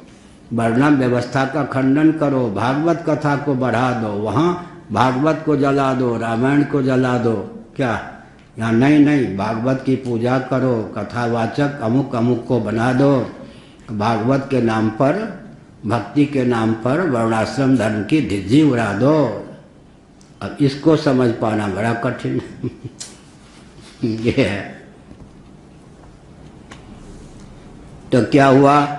वर्णम व्यवस्था का खंडन करो, भागवत कथा को बढ़ा दो, वहाँ भागवत को जला दो, रामायण को जला दो। क्या यहाँ नहीं नहीं, भागवत की पूजा करो, कथावाचक अमुक अमुक को बना दो। भागवत के नाम पर, भक्ति के नाम पर वर्णाश्रम धर्म की धिज्जी उड़ा दो। अब इसको समझ पाना बड़ा कठिन ये है। तो क्या हुआ,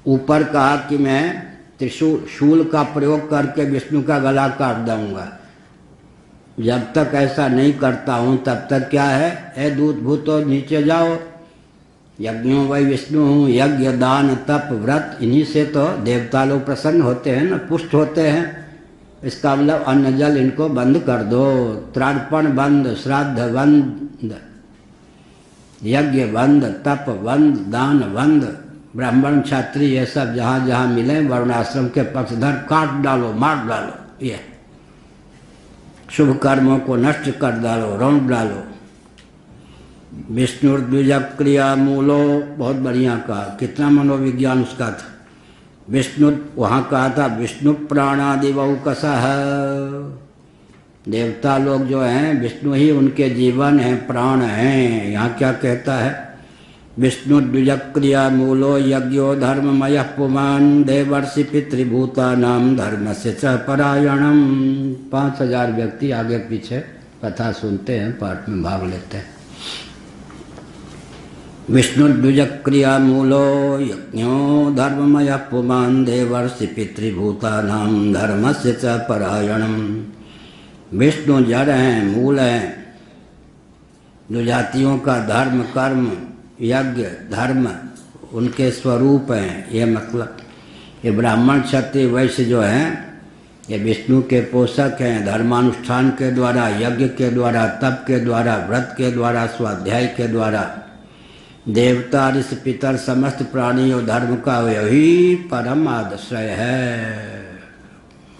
ऊपर कहा कि मैं त्रिशूल शूल का प्रयोग करके विष्णु का गला काट दूंगा। जब तक ऐसा नहीं करता हूँ तब तक क्या है, ए दूत भूतो नीचे जाओ, यज्ञों वै विष्णु हूँ, यज्ञ दान तप व्रत, इन्हीं से तो देवता लोग प्रसन्न होते हैं ना, पुष्ट होते हैं। इसका मतलब अन्न जल इनको बंद कर दो, तर्पण बंद, श्राद्ध बंद, यज्ञ बंद, तप बंद, दान बंद, ब्राह्मण क्षत्रिय ये सब जहाँ जहाँ मिले वर्णाश्रम के पक्षधर काट डालो, मार डालो, ये शुभ कर्मों को नष्ट कर डालो, रौंद डालो। विष्णु द्विज क्रिया मूलो, बहुत बढ़िया कहा, कितना मनोविज्ञान उसका था। विष्णु वहाँ कहा था विष्णु प्राणादि बहुकसः, देवता लोग जो हैं विष्णु ही उनके जीवन हैं, प्राण हैं। यहाँ क्या कहता है, विष्णु द्विज क्रिया मूलो यज्ञो धर्ममय पुमान देवर्षि पितृभूतानाम धर्म से च परायणम। 5000 व्यक्ति आगे पीछे कथा सुनते हैं, पाठ में भाग लेते हैं। विष्णु द्विज क्रिया मूलो यज्ञो धर्ममय पुमान देवर्षि पितृभूतानाम धर्म से च परायणम। विष्णु जड़ हैं, मूल हैं, दुजातियों का धर्म कर्म यज्ञ धर्म उनके स्वरूप हैं। ये मतलब ये ब्राह्मण क्षत्रिय वैश्य जो हैं ये विष्णु के पोषक हैं, धर्मानुष्ठान के द्वारा, यज्ञ के द्वारा, तप के द्वारा, व्रत के द्वारा, स्वाध्याय के द्वारा देवता ऋषि पितर समस्त प्राणी और धर्म का वही परम आश्रय है।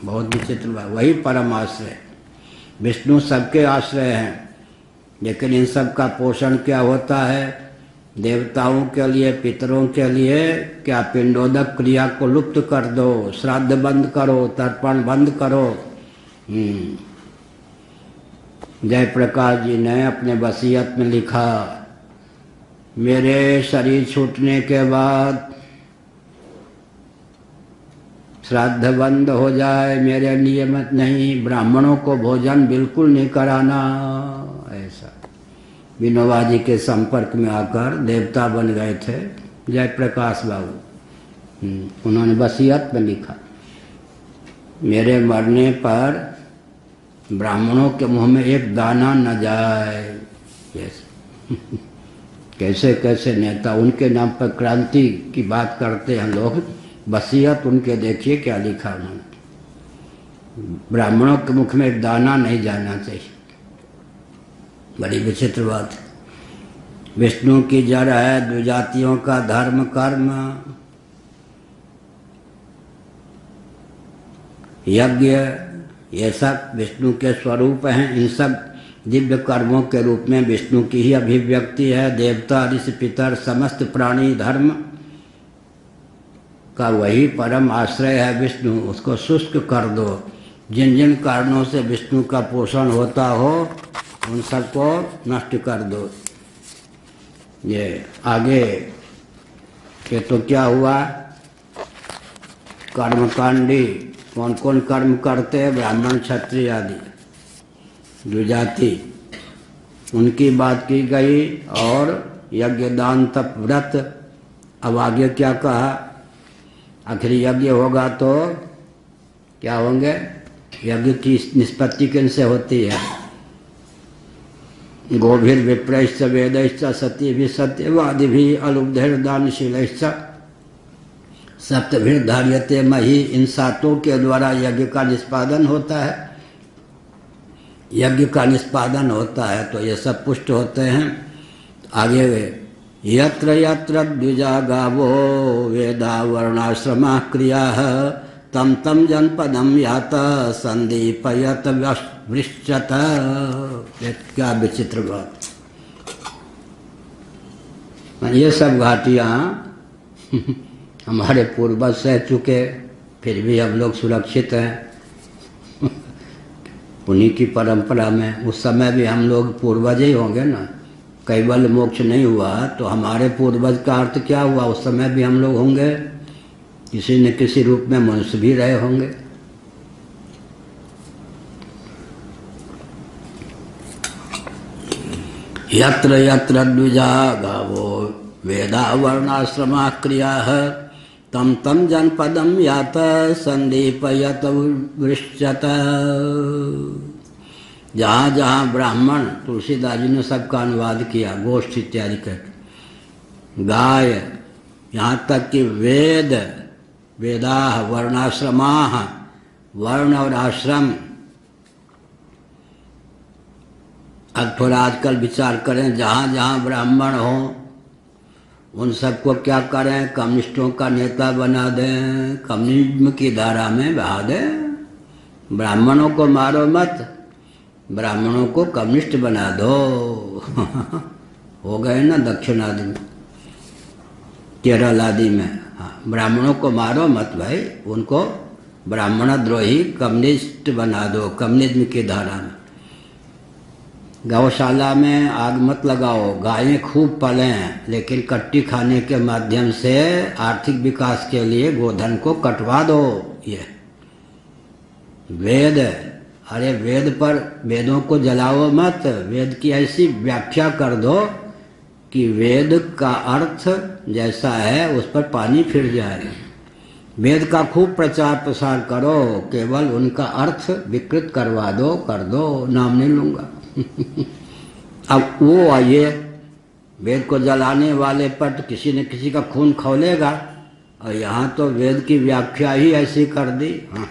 बहुत विचित्र बात, वही परम आश्रय। विष्णु सबके आश्रय हैं, लेकिन इन सब का पोषण क्या होता है, देवताओं के लिए, पितरों के लिए क्या, पिंडोदक क्रिया को लुप्त कर दो, श्राद्ध बंद करो, तर्पण बंद करो। जयप्रकाश जी ने अपने वसीयत में लिखा, मेरे शरीर छूटने के बाद श्राद्ध बंद हो जाए, मेरे नियमित नहीं, ब्राह्मणों को भोजन बिल्कुल नहीं कराना। ऐसा विनोबा जी के संपर्क में आकर देवता बन गए थे जयप्रकाश बाबू। उन्होंने वसीयत में लिखा, मेरे मरने पर ब्राह्मणों के मुंह में एक दाना न जाए। कैसे कैसे नेता उनके नाम पर क्रांति की बात करते हैं लोग। वसीयत उनके देखिए क्या लिखा उन्होंने, ब्राह्मणों के मुख में एक दाना नहीं जाना चाहिए। बड़ी विचित्र बात है। विष्णु की जड़ है, द्विजातियों का धर्म कर्म यज्ञ ये सब विष्णु के स्वरूप हैं। इन सब दिव्य कर्मों के रूप में विष्णु की ही अभिव्यक्ति है। देवता ऋषि पितर समस्त प्राणी धर्म का वही परम आश्रय है विष्णु। उसको शुष्क कर दो। जिन जिन कारणों से विष्णु का पोषण होता हो उन सबको नष्ट कर दो। ये आगे के तो क्या हुआ, कर्मकांडी कौन कौन कर्म करते हैं, ब्राह्मण क्षत्रिय आदि द्विजाति, उनकी बात की गई। और यज्ञ दान तप व्रत, अब आगे क्या कहा, आखिर यज्ञ होगा तो क्या होंगे, यज्ञ की निष्पत्ति किनसे होती है, गोभिर विप्रैश्च वेदैश्च सत्यभिः सत्यवादिभिः अलुब्धैर्दानशीलैश्च सप्तभिर्धार्यते मही। इन सातों के द्वारा यज्ञ का निष्पादन होता है। यज्ञ का निष्पादन होता है तो ये सब पुष्ट होते हैं। आगे यत्र यत्र द्विजा गावो वेदा वर्णाश्रमा क्रिया तम तम जनपदम यात संदीपयत वृश्चत। क्या विचित्र बात। ये सब घाटियाँ हमारे पूर्वज सह चुके, फिर भी हम लोग सुरक्षित हैं उन्हीं की परंपरा में। उस समय भी हम लोग पूर्वज ही होंगे ना। कैवल मोक्ष नहीं हुआ तो हमारे पूर्वज का अर्थ क्या हुआ, उस समय भी हम लोग होंगे, किसी न किसी रूप में मनुष्य भी रहे होंगे। यत्र यत्र द्विजा गावो वेदा वर्णाश्रमा क्रिया तम तम जनपदम यात संदीपयत वृश्चत। जहाँ जहाँ ब्राह्मण, तुलसीदास जी ने सबका अनुवाद किया, गोष्ठ इत्यादि करके, गाय, यहाँ तक कि वेद, वेदाः वर्णाश्रमाः, वर्ण और आश्रम। अब थोड़ा आजकल विचार करें, जहाँ जहाँ ब्राह्मण हो उन सबको क्या करें, कम्युनिस्टों का नेता बना दें, कम्युनिज्म की धारा में बहा दें। ब्राह्मणों को मारो मत, ब्राह्मणों को कम्युनिस्ट बना दो। हो गए ना दक्षिण आदि में, केरल आदि में। हाँ, ब्राह्मणों को मारो मत भाई, उनको ब्राह्मण द्रोही कम्युनिस्ट बना दो, कम्युनिज्म की धारा में। गौशाला में आग मत लगाओ, गायें खूब पलें, लेकिन कट्टी खाने के माध्यम से आर्थिक विकास के लिए गोधन को कटवा दो। ये वेद, अरे वेद पर, वेदों को जलाओ मत, वेद की ऐसी व्याख्या कर दो कि वेद का अर्थ जैसा है उस पर पानी फिर जाए। वेद का खूब प्रचार प्रसार करो, केवल उनका अर्थ विकृत करवा दो, कर दो, नाम नहीं लूँगा। अब वो आइए, वेद को जलाने वाले पर तो किसी न किसी का खून खौलेगा, और यहाँ तो वेद की व्याख्या ही ऐसी कर दी। हाँ,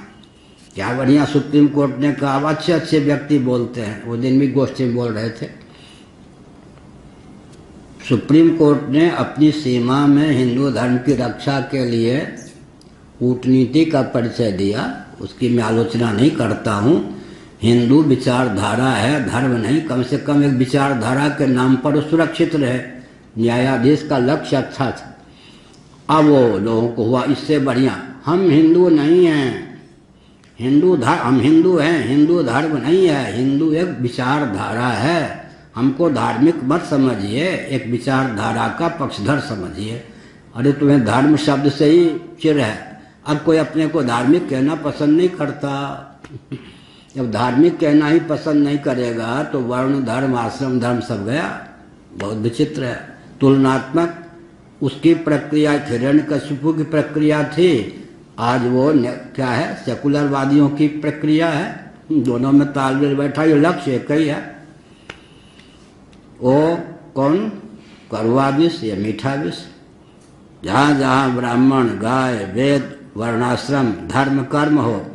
क्या बढ़िया सुप्रीम कोर्ट ने कहा, अच्छे अच्छे व्यक्ति बोलते हैं, वो दिन भी गोष्ठी में बोल रहे थे। सुप्रीम कोर्ट ने अपनी सीमा में हिंदू धर्म की रक्षा के लिए कूटनीति का परिचय दिया, उसकी मैं आलोचना नहीं करता हूँ। हिंदू विचारधारा है, धर्म नहीं, कम से कम एक विचारधारा के नाम पर वो सुरक्षित रहे। न्यायाधीश का लक्ष्य अच्छा था। अब वो लोगों को हुआ इससे बढ़िया, हम हिंदू नहीं हैं, हिंदू धर्म, हम हिंदू हैं, हिंदू धर्म नहीं है, हिंदू एक विचारधारा है, हमको धार्मिक मत समझिए, एक विचारधारा का पक्षधर समझिए। अरे तुम्हें धर्म शब्द से ही चिढ़ है, अब कोई अपने को धार्मिक कहना पसंद नहीं करता। जब धार्मिक कहना ही पसंद नहीं करेगा तो वर्ण धर्म, आश्रम धर्म सब गया। बहुत विचित्र है। तुलनात्मक उसकी प्रक्रिया हिरण्यकशिपु की प्रक्रिया थी, आज वो क्या है, सेकुलरवादियों की प्रक्रिया है। दोनों में तालमेल बैठा, ये लक्ष्य एक ही है। वो कौन, कड़वा विष या मीठा विष। जहाँ जहाँ ब्राह्मण, गाय, वेद, वर्णाश्रम, धर्म, कर्म हो,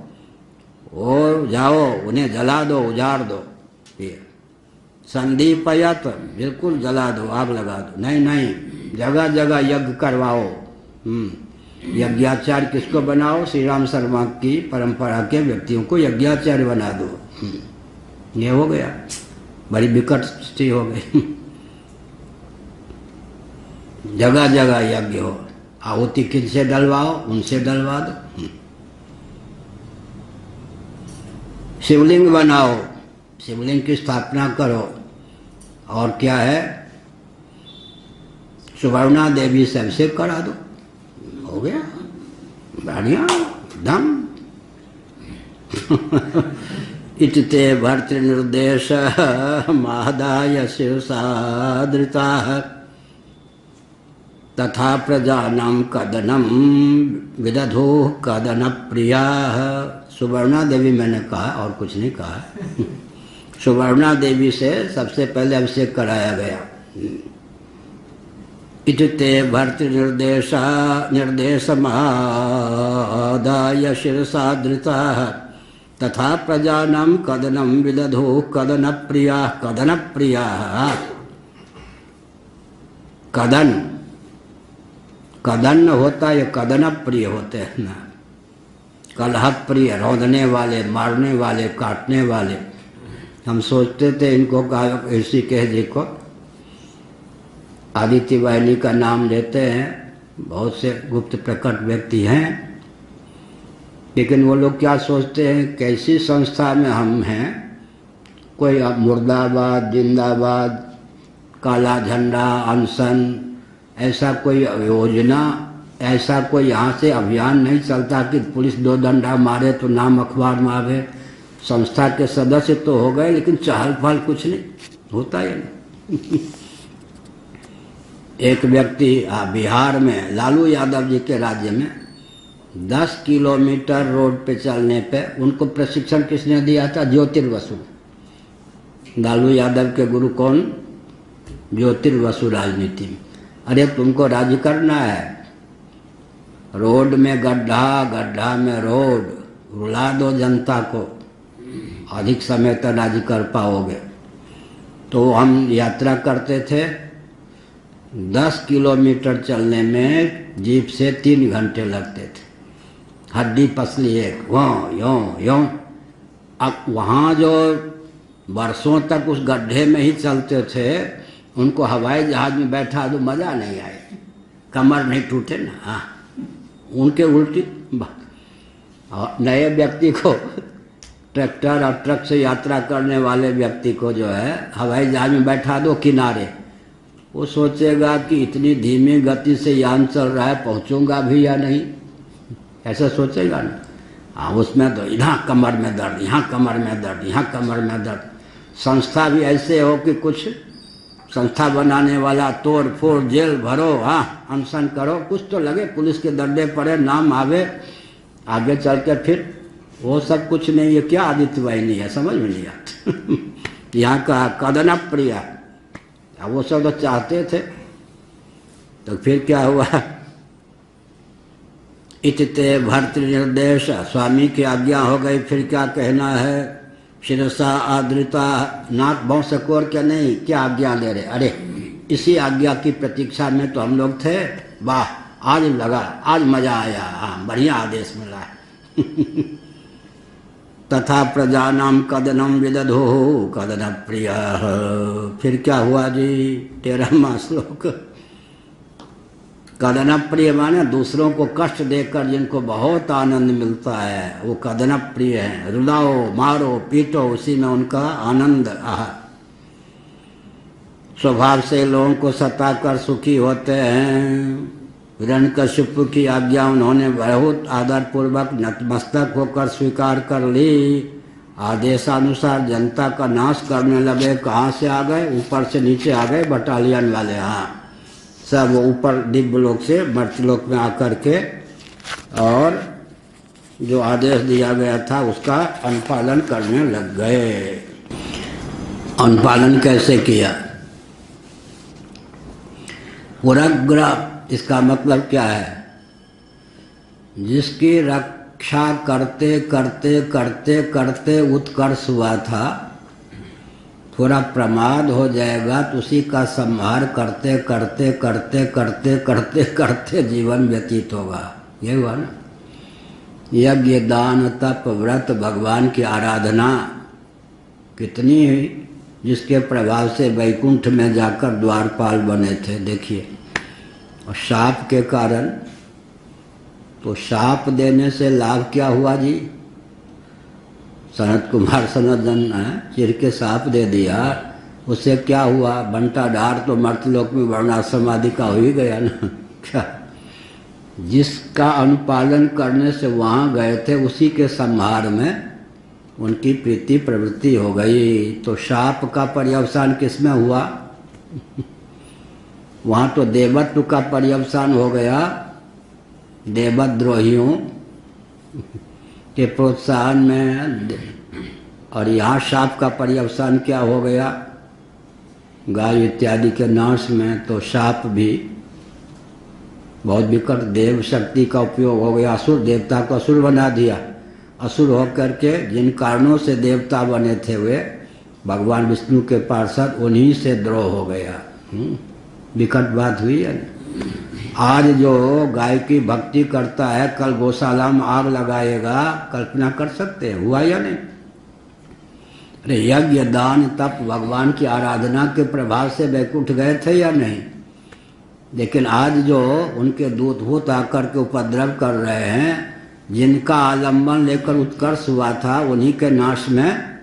वो जाओ, उन्हें जला दो, उजाड़ दो। ये संदीपयत, बिल्कुल जला दो, आग लगा दो। नहीं नहीं, जगह जगह यज्ञ करवाओ। यज्ञाचार्य किसको बनाओ, श्री राम शर्मा की परंपरा के व्यक्तियों को यज्ञाचार्य बना दो। ये हो गया, बड़ी विकट स्थिति हो गई। जगह जगह यज्ञ हो, आहुति किनसे डलवाओ, उनसे डलवा दो। शिवलिंग बनाओ, शिवलिंग की स्थापना करो। और क्या है, सुवर्णा देवी सबसे करा दो, हो गया बढ़िया दम। इतते भर्तृनिर्देश मादाय शिवसादृता तथा प्रजानां कदनम विदधो कदन प्रिया। सुवर्णा देवी मैंने कहा, और कुछ नहीं कहा। सुवर्णा देवी से सबसे पहले अभिषेक कराया गया। इतते भर्तृनिर्देश निर्देशमादाय शिरसादृता तथा प्रजानां कदनं विदधो कदन प्रिया। कदन प्रिया, कदन, कदन होता है, कदन प्रिय होते हैं ना। कलह प्रिय, रौंदने वाले, मारने वाले, काटने वाले। हम सोचते थे इनको कहा, ऋषिकेश जी को आदित्य वाहिनी का नाम लेते हैं, बहुत से गुप्त प्रकट व्यक्ति हैं, लेकिन वो लोग क्या सोचते हैं, कैसी संस्था में हम हैं, कोई अब मुर्दाबाद, जिंदाबाद, काला झंडा, अनशन, ऐसा कोई योजना, ऐसा कोई यहाँ से अभियान नहीं चलता कि पुलिस दो डंडा मारे तो नाम अखबार में आवे। संस्था के सदस्य तो हो गए, लेकिन चहल पहल कुछ नहीं होता है ना। एक व्यक्ति बिहार में, लालू यादव जी के राज्य में 10 किलोमीटर रोड पे चलने पे उनको प्रशिक्षण किसने दिया था, ज्योतिर्बसु। लालू यादव के गुरु कौन? ज्योतिर्वसु राजनीति में। अरे तुमको राज करना है, रोड में गड्ढा, गड्ढा में रोड, रुला दो जनता को, अधिक समय तक राज कर पाओगे। तो हम यात्रा करते थे, 10 किलोमीटर चलने में जीप से 3 घंटे लगते थे, हड्डी पसली एक, यों। अब वहाँ जो बरसों तक उस गड्ढे में ही चलते थे, उनको हवाई जहाज में बैठा दो मज़ा नहीं आए, कमर नहीं टूटे ना। हाँ, उनके उल्टी नए व्यक्ति को, ट्रैक्टर और ट्रक से यात्रा करने वाले व्यक्ति को जो है हवाई जहाज में बैठा दो किनारे, वो सोचेगा कि इतनी धीमी गति से यान चल रहा है, पहुंचूंगा भी या नहीं, ऐसा सोचेगा ना। हाँ, उसमें तो यहाँ कमर में दर्द, यहाँ कमर में दर्द, यहाँ कमर में दर्द। संस्था भी ऐसे हो कि कुछ संस्था बनाने वाला तोड़ फोड़, जेल भरो, हाँ अनशन करो, कुछ तो लगे, पुलिस के दंडे पड़े, नाम आवे, आगे चल के फिर वो सब कुछ नहीं। ये क्या आदित्य वाहिनी है, समझ में नहीं आता। यहाँ का कदन प्रिया, वो सब तो चाहते थे, तो फिर क्या हुआ? इतते भर्तृ निर्देश, स्वामी की आज्ञा हो गई, फिर क्या कहना है? शिरसा आदृता, नाक भौं सकोर क्या नहीं, क्या आज्ञा ले रहे? अरे इसी आज्ञा की प्रतीक्षा में तो हम लोग थे। वाह, आज लगा, आज मजा आया, हाँ बढ़िया आदेश मिला। तथा प्रजानाम कदनम विदधो कदन प्रिय। फिर क्या हुआ जी? 13वां श्लोक। कदन प्रिय माने दूसरों को कष्ट देकर जिनको बहुत आनंद मिलता है, वो कदन प्रिय है। रुलाओ, मारो, पीटो, उसी में उनका आनंद। स्वभाव से लोगों को सताकर सुखी होते हैं। हिरण्यकशिप की आज्ञा उन्होंने बहुत आदरपूर्वक नतमस्तक होकर स्वीकार कर ली। आदेशानुसार जनता का नाश करने लगे। कहाँ से आ गए? ऊपर से नीचे आ गए बटालियन वाले। हाँ, सब ऊपर दिव्य लोक से मर्त्यलोक में आकर के और जो आदेश दिया गया था उसका अनुपालन करने लग गए। अनुपालन कैसे किया? पुरग्रह, इसका मतलब क्या है? जिसकी रक्षा करते करते करते करते उत्कर्ष हुआ था, थोड़ा प्रमाद हो जाएगा तो उसी का संहार करते करते करते करते करते करते जीवन व्यतीत होगा। ये हुआ ना। यज्ञ, दान, तप, व्रत, भगवान की आराधना कितनी हुई, जिसके प्रभाव से वैकुंठ में जाकर द्वारपाल बने थे। देखिए, और शाप के कारण, तो शाप देने से लाभ क्या हुआ जी? सनत कुमार सनतजन चिर के साप दे दिया, उससे क्या हुआ? बंटा ढार तो मर्तलोक में वर्णाश्रम आदि का हो ही गया ना। क्या? जिसका अनुपालन करने से वहाँ गए थे, उसी के संहार में उनकी प्रीति प्रवृत्ति हो गई। तो शाप का पर्यवसान किसमें हुआ? वहाँ तो देवत्व का पर्यवसान हो गया, देवद्रोहियों के प्रोत्साहन में। और यहाँ शाप का पर्यवसान क्या हो गया? गाय इत्यादि के नाश में। तो शाप भी बहुत विकट देव शक्ति का उपयोग हो गया। असुर देवता को असुर बना दिया। असुर होकर के जिन कारणों से देवता बने थे वे भगवान विष्णु के पार्षद, उन्हीं से द्रोह हो गया। विकट बात हुई है। आज जो गाय की भक्ति करता है, कल गौशाला में आग लगाएगा, कल्पना कर सकते हैं? हुआ या नहीं? अरे यज्ञ, दान, तप, भगवान की आराधना के प्रभाव से वैकुंठ गए थे या नहीं? लेकिन आज जो उनके दूत आकर के उपद्रव कर रहे हैं, जिनका आलम्बन लेकर उत्कर्ष हुआ था, उन्हीं के नाश में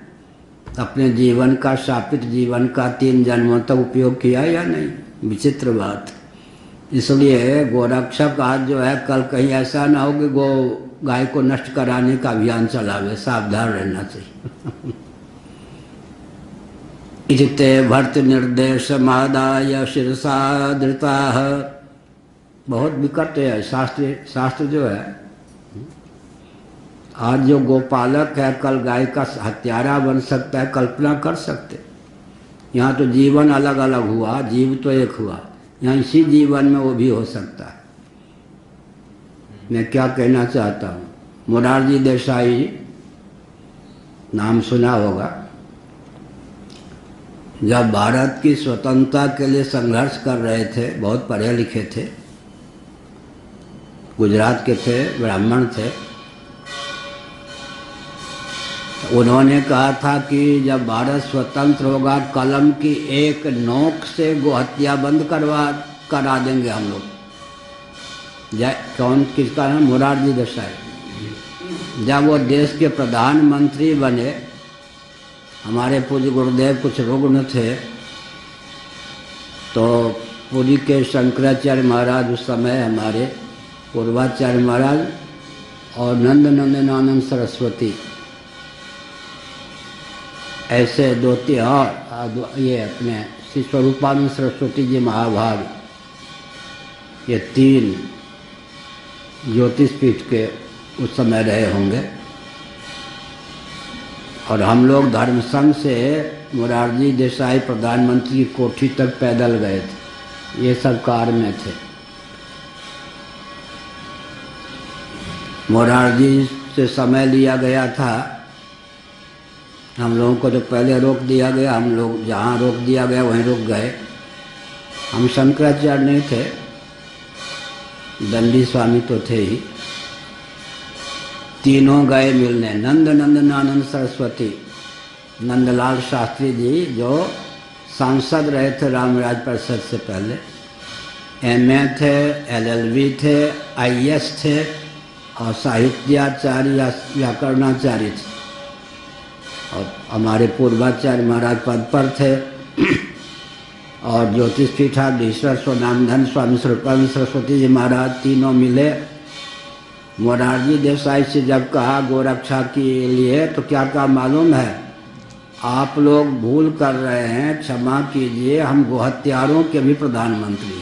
अपने जीवन का, शापित जीवन का 3 जन्मों तक उपयोग किया या नहीं? विचित्र बात। इसलिए गोरक्षक आज जो है, कल कहीं ऐसा ना हो कि गाय को नष्ट कराने का अभियान चलावे। सावधान रहना चाहिए। इति भर्तृ निर्देश मादाय शिरसा धृता। बहुत विकट है शास्त्र जो है। आज जो गोपालक है, कल गाय का हत्यारा बन सकता है, कल्पना कर सकते। यहाँ तो जीवन अलग अलग हुआ, जीव तो एक हुआ, यहाँ इसी जीवन में वो भी हो सकता है। मैं क्या कहना चाहता हूँ, मोरारजी देसाई नाम सुना होगा। जब भारत की स्वतंत्रता के लिए संघर्ष कर रहे थे, बहुत पढ़े लिखे थे, गुजरात के थे, ब्राह्मण थे, उन्होंने कहा था कि जब भारत स्वतंत्र होगा कलम की एक नोक से गोहत्या बंद करा देंगे हम लोग। कौन, किसका नाम? मोरारजी देसाई। जब वो देश के प्रधानमंत्री बने, हमारे पूज्य गुरुदेव कुछ रुग्ण थे, तो पुरी के शंकराचार्य महाराज उस समय हमारे पूर्वाचार्य महाराज और नंदनंदनानंद सरस्वती, ऐसे दो तीन, और ये अपने श्री स्वरूपानंद सरस्वती जी महाभाग, ये तीन ज्योतिष पीठ के उस समय रहे होंगे। और हम लोग धर्म संघ से मोरारजी देसाई प्रधानमंत्री की कोठी तक पैदल गए थे, ये सब कार में थे। मोरारजी से समय लिया गया था, हम लोगों को तो पहले रोक दिया गया, हम लोग जहाँ रोक दिया गया वहीं रुक गए। हम शंकराचार्य नहीं थे, दंडी स्वामी तो थे ही। तीनों गए मिलने, नंदनंदनानंद सरस्वती, नंदलाल शास्त्री जी जो सांसद रहे थे रामराज परिषद से पहले, एमए थे, एलएलबी थे, आईएएस थे, और साहित्याचार्य व्याकरणाचार्य थे, और हमारे पूर्वाचार्य महाराज पद पर थे। और ज्योतिष पीठाधीश्वर स्वनामधन स्वामी स्वरूपानंद सरस्वती जी महाराज, तीनों मिले। मोरारजी देसाई से जब कहा गोरक्षा के लिए, तो क्या कहा मालूम है? आप लोग भूल कर रहे हैं, क्षमा कीजिए, हम गोहत्यारों के भी प्रधानमंत्री।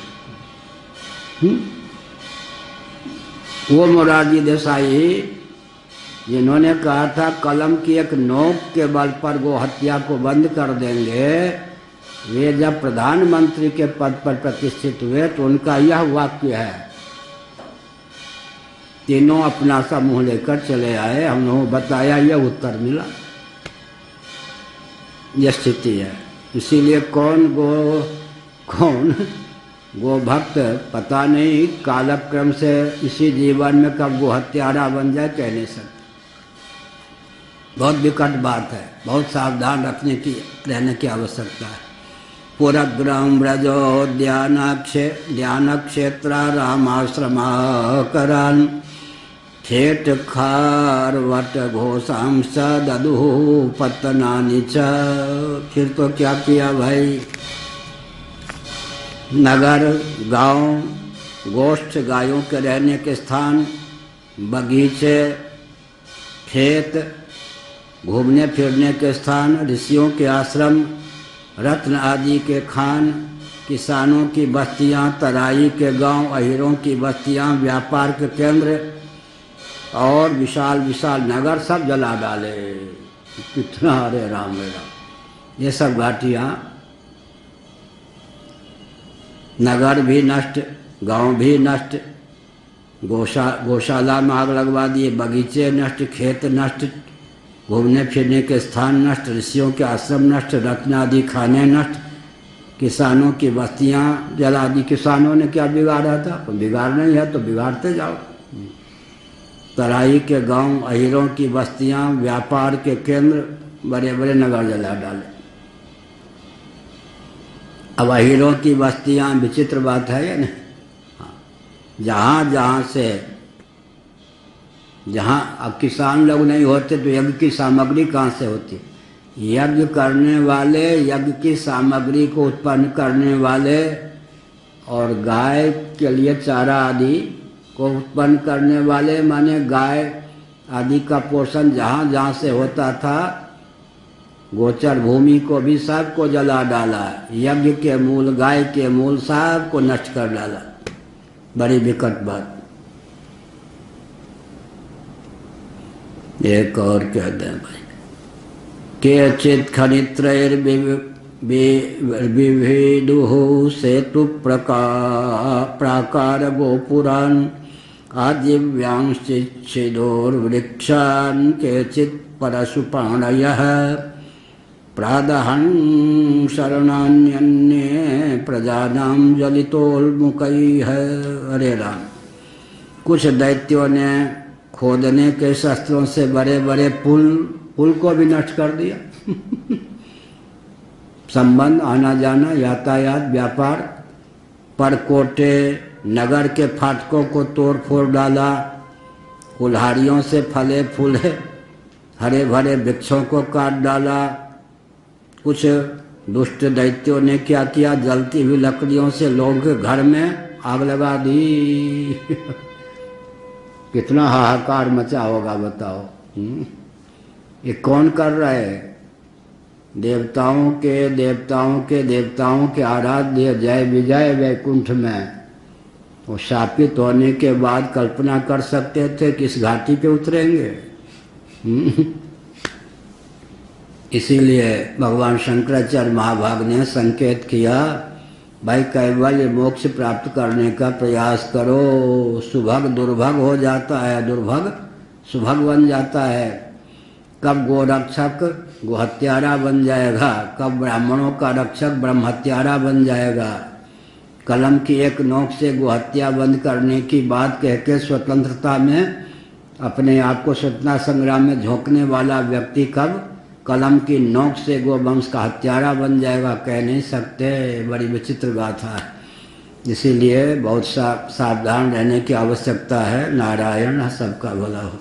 वो मोरारजी देसाई जिन्होंने कहा था कलम की एक नोक के बल पर गोहत्या को बंद कर देंगे, वे जब प्रधानमंत्री के पद पर प्रतिष्ठित हुए तो उनका यह वाक्य है। तीनों अपना सा मुँह लेकर चले आए, हम लोगों बताया, यह उत्तर मिला, यह स्थिति है। इसीलिए कौन गो भक्त पता नहीं, कालक्रम से इसी जीवन में कब गो हत्यारा बन जाए कह नहीं सकते। बहुत विकट बात है, बहुत सावधान रहने की आवश्यकता है। पुरग्रम ब्रजो ध्यान क्षेत्र रामाश्रमा करान ठेठ खार वट घोषाम सदु पतनानि च। फिर तो क्या किया भाई, नगर, गांव, गोष्ठ, गायों के रहने के स्थान, बगीचे, खेत, घूमने फिरने के स्थान, ऋषियों के आश्रम, रत्न आदि के खान, किसानों की बस्तियां, तराई के गांव, अहीरों की बस्तियां, व्यापार के केंद्र और विशाल विशाल नगर सब जला डाले। कितना, हरे राम रे राम। ये सब घाटियां, नगर भी नष्ट, गांव भी नष्ट, गौशाला में आग लगवा दिए, बगीचे नष्ट, खेत नष्ट, घूमने फिरने के स्थान नष्ट, ऋषियों के आश्रम नष्ट, रत्न आदि खाने नष्ट, किसानों की बस्तियां जला दी। किसानों ने क्या बिगाड़ा था? तो बिगाड़ना ही है तो बिगाड़ते जाओ। तराई के गांव, अहीरों की बस्तियां, व्यापार के केंद्र, बड़े बड़े नगर जला डाले। अब अहीरों की बस्तियां, विचित्र बात है या नहीं? जहाँ अब किसान लोग नहीं होते तो यज्ञ की सामग्री कहाँ से होती? यज्ञ करने वाले, यज्ञ की सामग्री को उत्पन्न करने वाले, और गाय के लिए चारा आदि को उत्पन्न करने वाले, माने गाय आदि का पोषण जहाँ जहाँ से होता था, गोचर भूमि को भी सबको जला डाला। यज्ञ के मूल, गाय के मूल सबको नष्ट कर डाला। बड़ी विकट बात। एक और कह दें भाई, केचित् खनित्रैर्विविक्तैर् विविदुः सेतु प्राकार गोपुरान् आदिव्यांश्चिच्छिदोर्वृक्षान् केचित् परशुपाणयः प्रादहं शरणान्यन्ये प्रजानां जलितोन्मुखैः। हरे राम। कुछ दैत्यों ने खोदने के शस्त्रों से बड़े बड़े पुल को भी नष्ट कर दिया। संबंध, आना जाना, यातायात, व्यापार, परकोटे, नगर के फाटकों को तोड़ फोड़ डाला। कुल्हाड़ियों से फले फूले हरे भरे वृक्षों को काट डाला। कुछ दुष्ट दैत्यों ने क्या किया, जलती हुई लकड़ियों से लोगों के घर में आग लगा दी। कितना हाहाकार मचा होगा बताओ। ये कौन कर रहा है? देवताओं के आराध्य जय विजय वैकुंठ में वो शापित होने के बाद कल्पना कर सकते थे किस घाटी पे उतरेंगे। इसीलिए भगवान शंकराचार्य महाभाग ने संकेत किया, भाई कैवल्य मोक्ष प्राप्त करने का प्रयास करो। सुभग दुर्भग हो जाता है, दुर्भग सुभग बन जाता है। कब गोरक्षक गोहत्यारा बन जाएगा, कब ब्राह्मणों का रक्षक ब्रह्महत्यारा बन जाएगा। कलम की एक नोक से गोहत्या बंद करने की बात कह के स्वतंत्रता में अपने आप को स्वतंत्रता संग्राम में झोंकने वाला व्यक्ति कब कलम की नोक से गोवंश का हत्यारा बन जाएगा, कह नहीं सकते। बड़ी विचित्र गाथा है। इसीलिए बहुत सावधान रहने की आवश्यकता है। नारायण सबका भला हो।